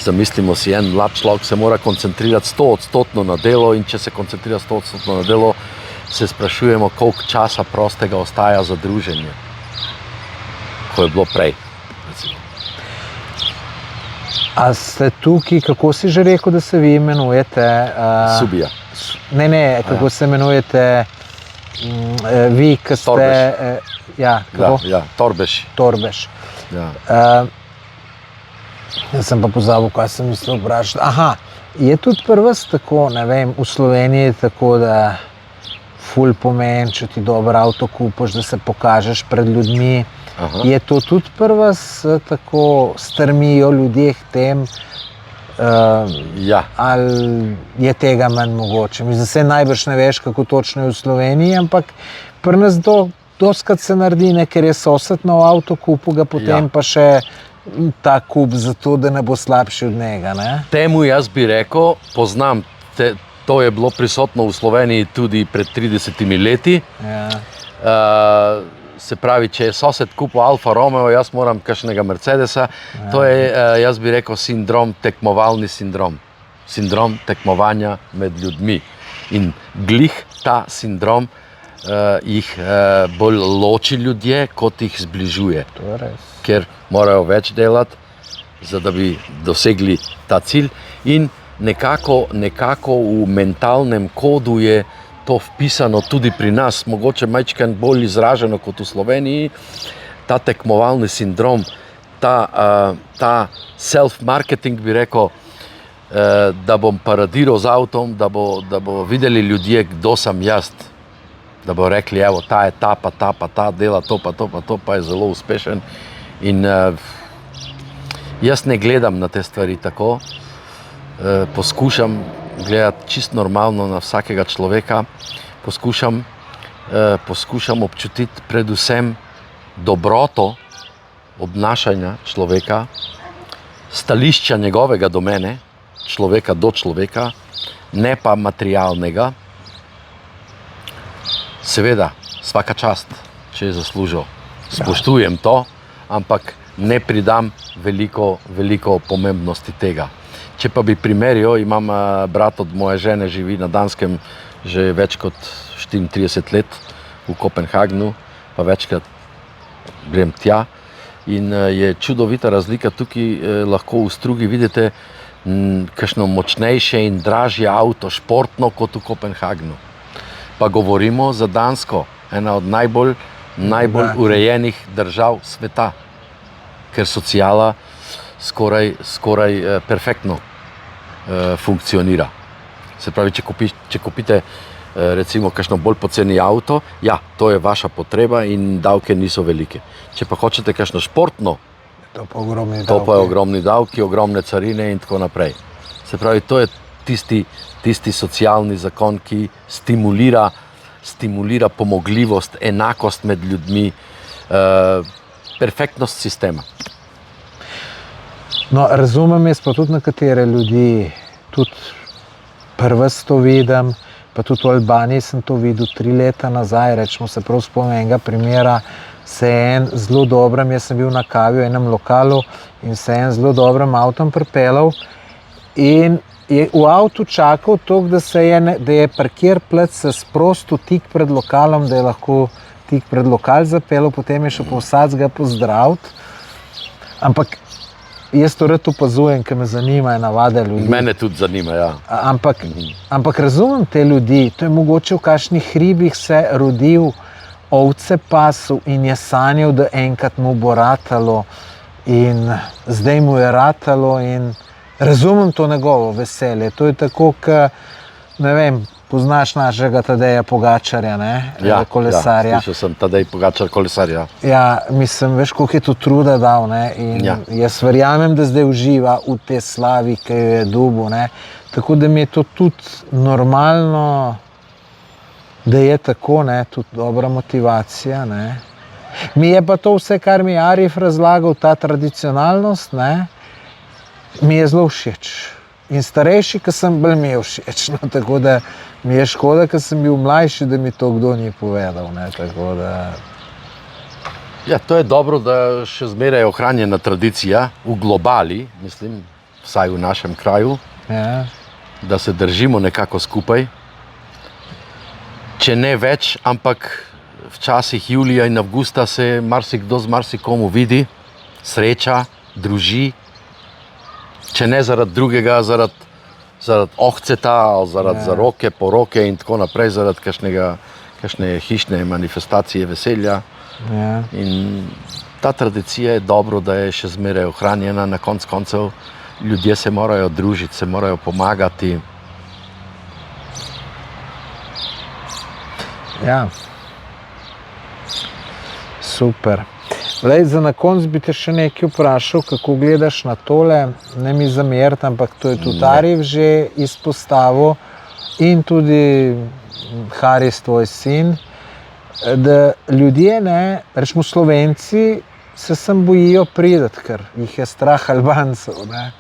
S2: zamislimo si, en mlad človek se mora koncentrirati 100% na delo in če se koncentrira 100% na delo, se sprašujemo, koliko časa prostega ostaja za druženje, ko je bilo prej.
S1: A ste tukaj, kako si že rekel, da se vi imenujete?
S2: Subija.
S1: Ne, kako se imenujete vi, ki ste...
S2: Torbeš.
S1: Torbeš.
S2: Ja.
S1: Jaz sem pa pozabil, kaj sem mislil vprašati. Aha, je tudi pri vas tako, ne vem, v Sloveniji je tako, da ful pomeni, če ti dober avto kupiš, da se pokažeš pred ljudmi. Aha. Je to tudi pri vas tako, strmijo ljudje k tem?
S2: Ja.
S1: Ali je tega manj mogoče? Mislim, se najbrž ne veš, kako točno je v Sloveniji, ampak pri nas doskrat se naredi, ker je sosed nov avto kupil, ga potem pa še ta kup zato, da ne bo slabši od njega, ne?
S2: Temu jaz bi rekel, poznam, to je bilo prisotno v Sloveniji tudi pred 30 leti. Ja. Se pravi, če je sosed kupil Alfa Romeo, jaz moram kakšnega Mercedesa, to je, jaz bi rekel, tekmovalni sindrom. Sindrom tekmovanja med ljudmi. In glih ta sindrom jih bolj loči ljudje, kot jih zbližuje.
S1: To je res.
S2: Ker morajo več delati, da bi dosegli ta cilj. In nekako v mentalnem kodu je to vpisano tudi pri nas, mogoče majčkeno bolj izraženo kot v Sloveniji, ta tekmovalni sindrom, ta self-marketing, bi rekel, da bom paradiral z avtom, da bo videli ljudje, kdo sem jaz, da bo rekli, evo, ta je ta, pa ta dela to, pa je zelo uspešen. In jaz ne gledam na te stvari tako, poskušam gledati čisto normalno na vsakega človeka, poskušam občutiti predvsem dobroto obnašanja človeka, stališča njegovega do mene, človeka do človeka, ne pa materialnega. Seveda, vsaka čast, če je zaslužil. Spoštujem to, ampak ne pridam veliko pomembnosti tega. Če pa bi primerjal, imam brat od moje žene, živi na Danskem že več kot 34 let v Kopenhagnu, pa večkrat grem tja. In je čudovita razlika tukaj, lahko v Strugi vidite kakšno močnejše in dražje avto, športno kot v Kopenhagnu. Pa govorimo za Dansko, ena od najbolj urejenih držav sveta, ker sociala skoraj perfektno funkcionira. Se pravi, če kupite recimo kakšno bolj poceni avto, ja, to je vaša potreba in davke niso velike. Če pa hočete kakšno športno, to pa je ogromni davki, ogromne carine in tako naprej. Se pravi, to je tisti socialni zakon, ki stimulira pomogljivost, enakost med ljudmi, perfektnost sistema.
S1: No, razumem jaz pa tudi nekatere ljudi, tudi prvič to vidim, pa tudi v Albaniji sem to videl 3 leta nazaj, rečemo se prav spomnim enega primera, se en zelo dobrem, jaz sem bil na kavi v enem lokalu in se en zelo dobrem avtom pripeljal in je v avtu čakal toliko, da je parkir plac se sprostil tik pred lokalom, da je lahko tik pred lokal zapeljal, potem je šel pa vsakega pozdraviti, ampak jaz to rad opazujem, ker me zanimajo navade ljudi.
S2: Mene tudi zanima, ja.
S1: Ampak razumem te ljudi, to je mogoče v kakšnih hribih se rodil, ovce pasel in je sanjal, da enkrat mu bo ratalo in zdaj mu je ratalo in razumem to njegovo veselje. To je tako, ne vem, poznaš našega Tadeja Pogačarja, ne? Kolesarja.
S2: Ja, slišal sem Tadej Pogačar, kolesarja.
S1: Ja, mislim, veš, koliko je to truda dal, ne? In jaz verjamem, da zdaj uživa v te slavi, ki jo je dobil, ne? Tako da mi je to tudi normalno, da je tako, ne? Tudi dobra motivacija, ne? Mi je pa to vse, kar mi je Arif razlagal, ta tradicionalnost, ne? Mi je zelo všeč. In starejši, ki sem bolj mi je všeč, no, tako da mi je škoda, ker sem bil mlajši, da mi to kdo ni povedal, ne, tako da...
S2: Ja, to je dobro, da še zmeraj je ohranjena tradicija v globali, mislim, vsaj v našem kraju, da se držimo nekako skupaj. Če ne več, ampak včasih julija in avgusta se marsikdo z marsikomu vidi, sreča, druži, če ne zaradi drugega, zaradi ohceta, zaradi zaroke, poroke in tako naprej, zaradi kakšne hišne manifestacije veselja. In ta tradicija je dobro, da je še zmeraj ohranjena, na koncu koncev ljudje se morajo družiti, se morajo pomagati.
S1: Ja, super. Lej, za na konc bi te še nekaj vprašal, kako gledaš na tole, ne mi zameriti, ampak to je tudi Arif že izpostavil in tudi Haris, tvoj sin, da ljudje, ne, rečemo Slovenci, se sem bojijo pridati, ker jih je strah Albancev, ne.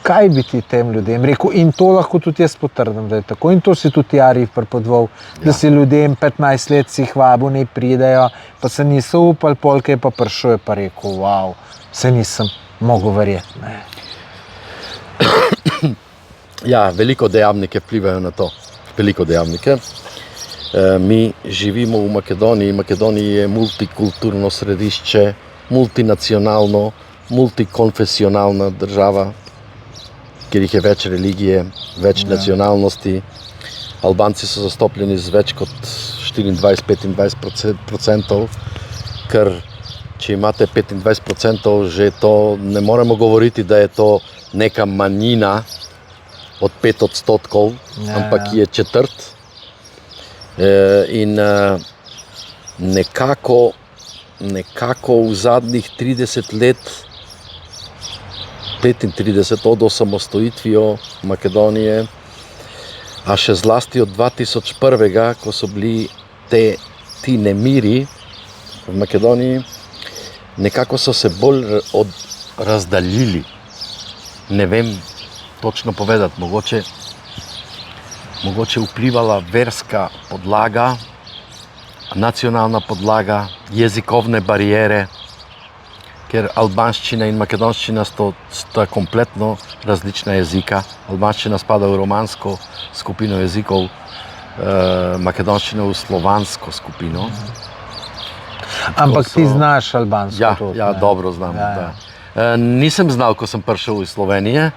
S1: Kaj bi ti tem ljudem rekel? In to lahko tudi jaz potrdim, da je tako. In to si tudi Arif pripodoval, da si ljudem 15 let si jih vabil, ne pridejo, pa se niso upali, polk je pa prišel, je pa rekel, wow, se nisem mogel verjeti, ne.
S2: Ja, veliko dejavnike vplivajo na to. Veliko dejavnike. Mi živimo v Makedoniji. Makedonija je multikulturno središče, multinacionalno, multikonfesionalna država, kjer jih je več religije, več nacionalnosti. Albanci so zastopljeni z več kot 24-25%, ker če imate 25%, že to ne moremo govoriti, da je to neka manjina od 5%, ampak je četrt. In nekako v zadnjih 30 let 35 od osamostojitvijo Makedonije, a še zlasti od 2001, ko so bili ti nemiri v Makedoniji, nekako so se bolj razdaljili. Ne vem točno povedati, mogoče vplivala verska podlaga, nacionalna podlaga, jezikovne barijere, ker albanščina in makedonščina sta kompletno različna jezika. Albanščina spada v romansko skupino jezikov, makedonščina v slovansko skupino.
S1: Ampak ti znaš albansko?
S2: Ja,
S1: tudi,
S2: ja, dobro znam. Da. Nisem znal, ko sem prišel iz Slovenije,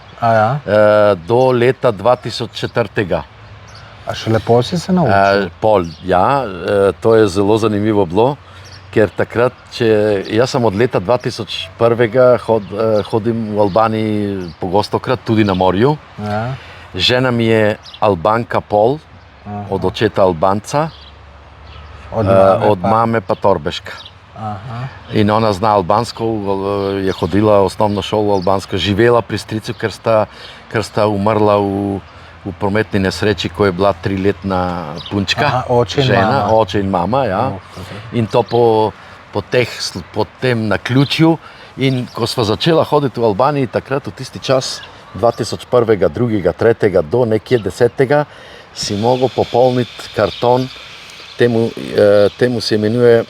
S2: do leta 2004.
S1: A še lepo si se naučil?
S2: To je zelo zanimivo bilo, ker takrat, jaz sem od leta 2001 hodim v Albaniji pogostokrat, tudi na morju. Žena mi je Albanka pol, od očeta Albanca, od mame pa Torbeška. In ona zna albansko, je hodila v osnovno šolo albansko, živela pri stricu, ker sta umrla v prometni nesreči, ko je bila 3-letna punčka, oče in mama. Ja. In to po tem naključju. In ko sva začela hoditi v Albaniji, takrat v tisti čas 2001, 2, 3 do nekje 10, si mogel popolniti karton. Temu se imenuje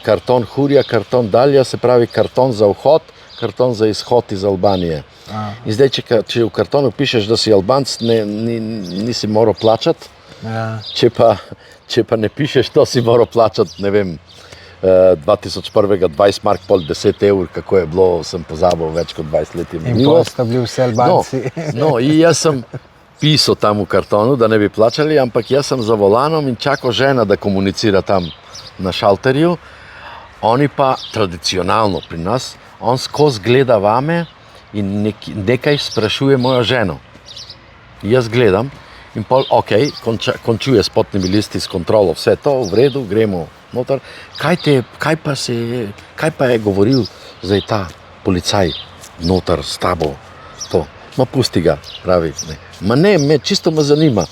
S2: karton Hurja, karton Dalja, se pravi karton za vhod, karton za izhod iz Albanije. In zdaj, če v kartonu pišeš, da si Albanc, nisi moral plačati. Če pa ne pišeš, to si moral plačati, ne vem, 2001, 20 mark, pol 10 €, kako je bilo, sem pozabil, več kot 20 let je minilo.
S1: In pol sta bili vsi Albanci.
S2: No, in jaz sem pisal tam v kartonu, da ne bi plačali, ampak jaz sem za volanom in čakal žena, da komunicira tam na šalterju. Oni pa tradicionalno pri nas, on skozi gleda vame in nekaj sprašuje mojo ženo. Jaz gledam in pol, končuje s potnimi listi, s kontrolo, vse to, v redu, gremo noter. Kaj pa je govoril zdaj ta policaj noter s tabo? To. Ma pusti ga, pravi. Ne, čisto me zanima.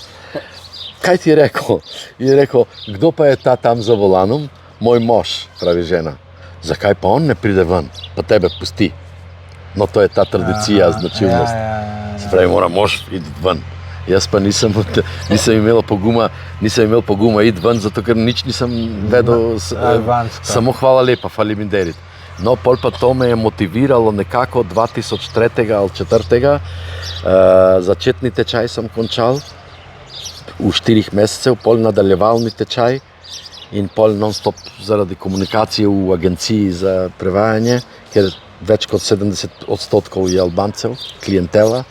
S2: Kaj ti je rekel? Je rekel, kdo pa je ta tam za volanom? Moj mož, pravi žena. Zakaj pa on ne pride ven, pa tebe pusti? No, to je ta tradicija, značilnost. Se pravi, mora mož iti ven. Jaz pa nisem imel poguma iti ven, zato ker nič nisem vedel, samo hvala lepa, fali mi derit. No, pol pa to me je motiviralo nekako 2003 ali 2004. Začetni tečaj sem končal v 4 mesecev, pol nadaljevalni tečaj in pol non-stop zaradi komunikacije v agenciji za prevajanje, ker več kot 70% je Albancev, klientela.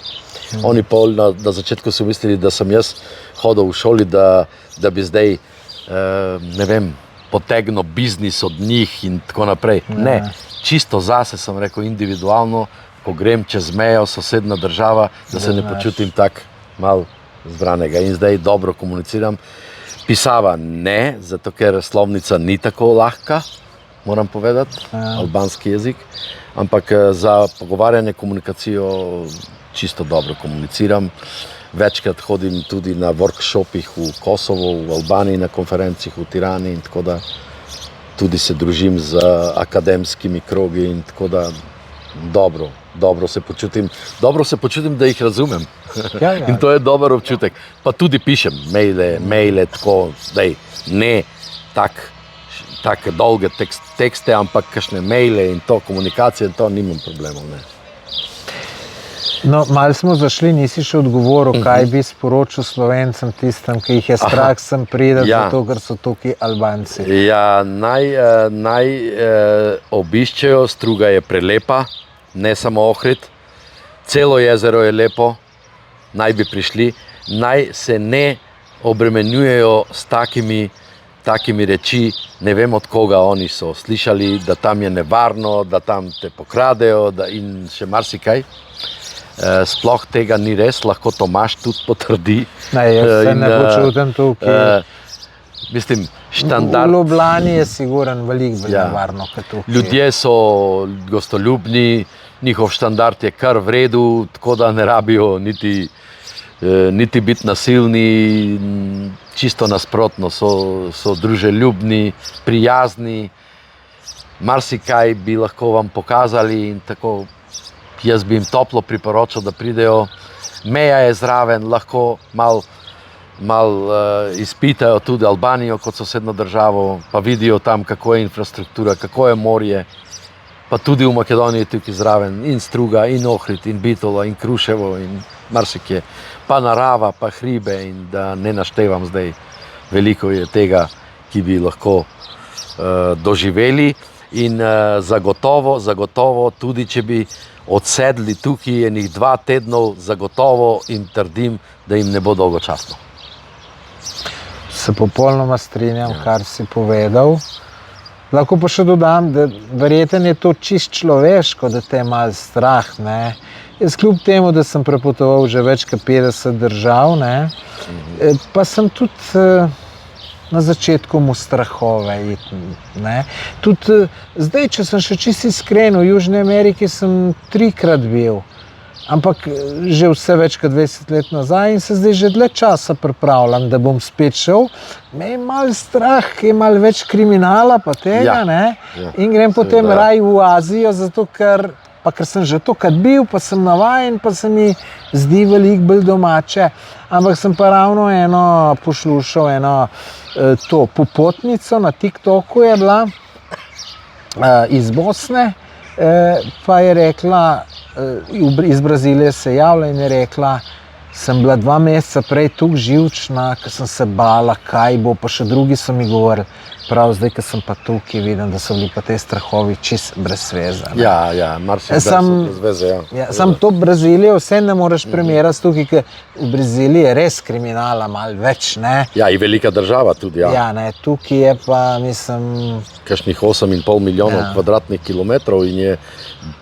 S2: Oni pol na začetku so mislili, da sem jaz hodil v šoli, da bi zdaj, ne vem, potegnil biznis od njih in tako naprej. Ne, čisto zase sem rekel individualno, ko grem čez mejo, sosedna država, da se ne počutim tak mal zbranega. In zdaj dobro komuniciram. Pisava ne, zato ker slovnica ni tako lahka, moram povedati, albanski jezik, ampak za pogovarjanje, komunikacijo čisto dobro komuniciram. Večkrat hodim tudi na workshopih v Kosovo, v Albaniji, na konferencih v Tirani in tako da tudi se družim z akademskimi krogi in tako da dobro se počutim, da jih razumem. In to je dober občutek. Pa tudi pišem maile tako, ne tak dolge tekste, ampak kakšne maile in to, komunikacije in to, nimam problemov, ne.
S1: No, malo smo zašli, nisi še odgovoril, kaj bi sporočil Slovencem tistem, ki jih je strah sem priti, zato ker so tukaj Albanci.
S2: Ja, naj obiščejo, Struga je prelepa, ne samo Ohrid, celo jezero je lepo, naj bi prišli, naj se ne obremenjujejo s takimi reči, ne vem od koga oni so slišali, da tam je nevarno, da tam te pokradejo in še marsikaj. Sploh tega ni res, lahko Tomaž tudi potrdi.
S1: Jaz se ne počutim tukaj.
S2: Mislim, štandard...
S1: V Ljubljani je siguren veliko bolj nevarno kot tukaj.
S2: Ljudje so gostoljubni, njihov štandard je kar v redu, tako da ne rabijo niti biti nasilni, čisto nasprotno, so druželjubni, prijazni, marsikaj bi lahko vam pokazali in tako. Jaz bi jim toplo priporočal, da pridejo. Meja je zraven, lahko malo izpitajo tudi Albanijo kot sosedno državo, pa vidijo tam, kako je infrastruktura, kako je morje, Pa tudi v Makedoniji tukaj zraven in Struga, in Ohrid, in Bitola, in Kruševo, in marsikje. Pa narava, pa hribe in da ne naštevam zdaj. Veliko je tega, ki bi lahko doživeli in zagotovo tudi, če bi odsedli tukaj enih 2 tednov, zagotovo in trdim, da jim ne bo dolgočasno.
S1: Se popolnoma strinjam, kar si povedal. Lahko pa še dodam, da verjetno je to čist človeško, da te je malo strah, ne. Jaz kljub temu, da sem prepotoval že več kot 50 držav, ne, pa sem tudi na začetku mu strahove iti, ne. Tudi zdaj, če sem še čisto iskren, v Južni Ameriki sem 3-krat bil, ampak že vse več kot 20 let nazaj in se zdaj že dlje časa pripravljam, da bom spet šel. Me je malo strah, je malo več kriminala pa tega, ne. In grem potem raj v Azijo, zato ker sem že tokrat bil, pa sem navajen, pa se mi zdi veliko bolj domače. Ampak sem pa ravno poslušal to popotnico na TikToku je bila iz Bosne, pa je rekla, iz Brazilije se je javila in je rekla, sem bila 2 meseca prej tukaj živčna, ker sem se bala, kaj bo, pa še drugi so mi govorili, prav zdaj, ker sem pa tukaj, vidim, da so bili pa te strahovi čist brez veze.
S2: Ja, marsikaj so brez veze, ja.
S1: Sam to Brazilijo vse ne moreš primerjati tukaj, ker v Braziliji je res kriminala malo več, ne.
S2: Ja, in velika država tudi, ja.
S1: Ja, ne, tukaj je pa, mislim...
S2: Kakšnih 8,5 milijonov kvadratnih kilometrov in je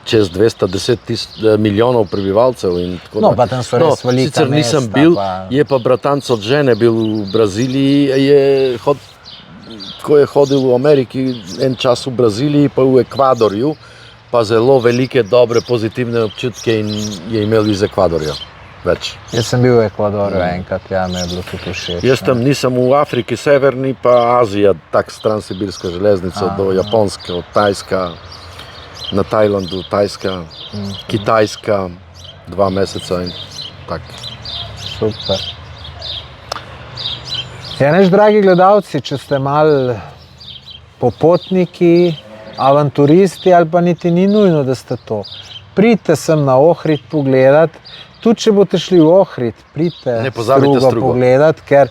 S2: čez 210 milijonov prebivalcev in tako.
S1: No, pa tam so res velika mesta.
S2: Sicer nisem bil, je pa bratanc od žene bil v Braziliji, ko je hodil v Ameriki en čas v Braziliji, pa v Ekvadorju, pa zelo velike, dobre, pozitivne občutke in je imel iz Ekvadorja več.
S1: Jaz sem bil v Ekvadorju enkrat, ja, me je bilo tudi všeč.
S2: Jaz tam nisem v Afriki, severni, pa Azija, tak transsibirska železnica do Japonske, od Tajska, na Tajlandu, Tajska, Kitajska, 2 meseca in tak.
S1: Super. Ja, než, dragi gledalci, če ste mal popotniki, avanturisti ali pa niti ni nujno, da ste to. Pridite sem na Ohrid pogledat, tudi če boste šli v Ohrid, pridite Strugo pogledat, ker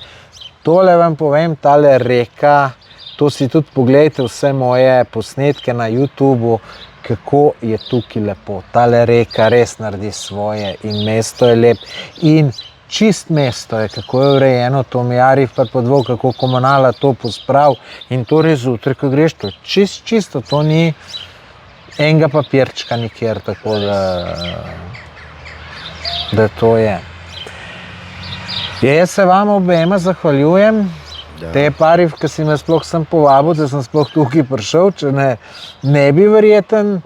S1: tole vam povem, tale reka, to si tudi pogledajte vse moje posnetke na YouTubeu, kako je tukaj lepo. Tale reka res naredi svoje in mesto je lep in čist mesto je, kako je urejeno, to mi Arif podvol, kako komunala to posprav in to res zjutraj, ko greš, to je čisto, to ni enega papirčka nikjer, tako da to je. Jaz se vam obema zahvaljujem, te Arif, ki si me sploh sem povabil, da sem sploh tukaj prišel, če ne bi verjeten.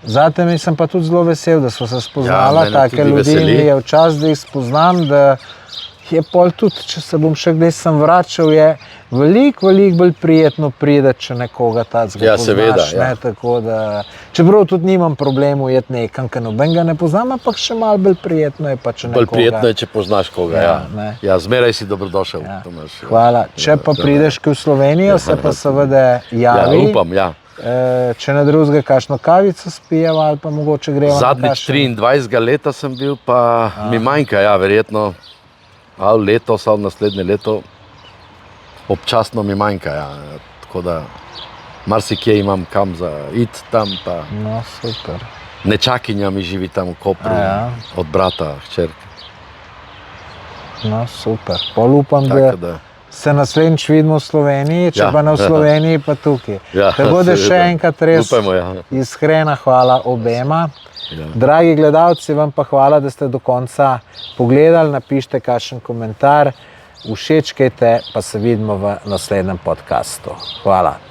S1: Zate mi sem pa tudi zelo vesel, da smo se spoznala, take ljudi mi je včas, da jih spoznam, da je pol tudi, če se bom še kdaj sem vračal, je veliko bolj prijetno priti, če nekoga tacga poznaš, ne, tako da, čeprav tudi nimam problemu jeti nekam, ker nobenega ne poznam, ampak še malo bolj prijetno je pa, če nekoga.
S2: Bolj prijetno je, če poznaš koga, ja. Ja, zmeraj si dobrodošel.
S1: Hvala. Če pa prideš v Slovenijo, se pa seveda javi.
S2: Ja, upam, ja.
S1: Če ne drugega, kakšno kavico spijeva ali pa mogoče greva na
S2: kakšen... Zadnjič 23 leta sem bil, pa mi manjka, ja, verjetno, ali letos, ali naslednje leto, občasno mi manjka, ja, tako da marsikje imam kam za iti tam, pa...
S1: No, super.
S2: Nečakinja mi živi tam v Kopru, od brata, hčerke.
S1: No, super. Pol upam, da se naslednjič vidimo v Sloveniji, če pa ne v Sloveniji, pa tukaj. Tako da še enkrat res iskrena hvala obema. Dragi gledalci, vam pa hvala, da ste do konca pogledali, napišite kakšen komentar, všečkajte, pa se vidimo v naslednjem podcastu. Hvala.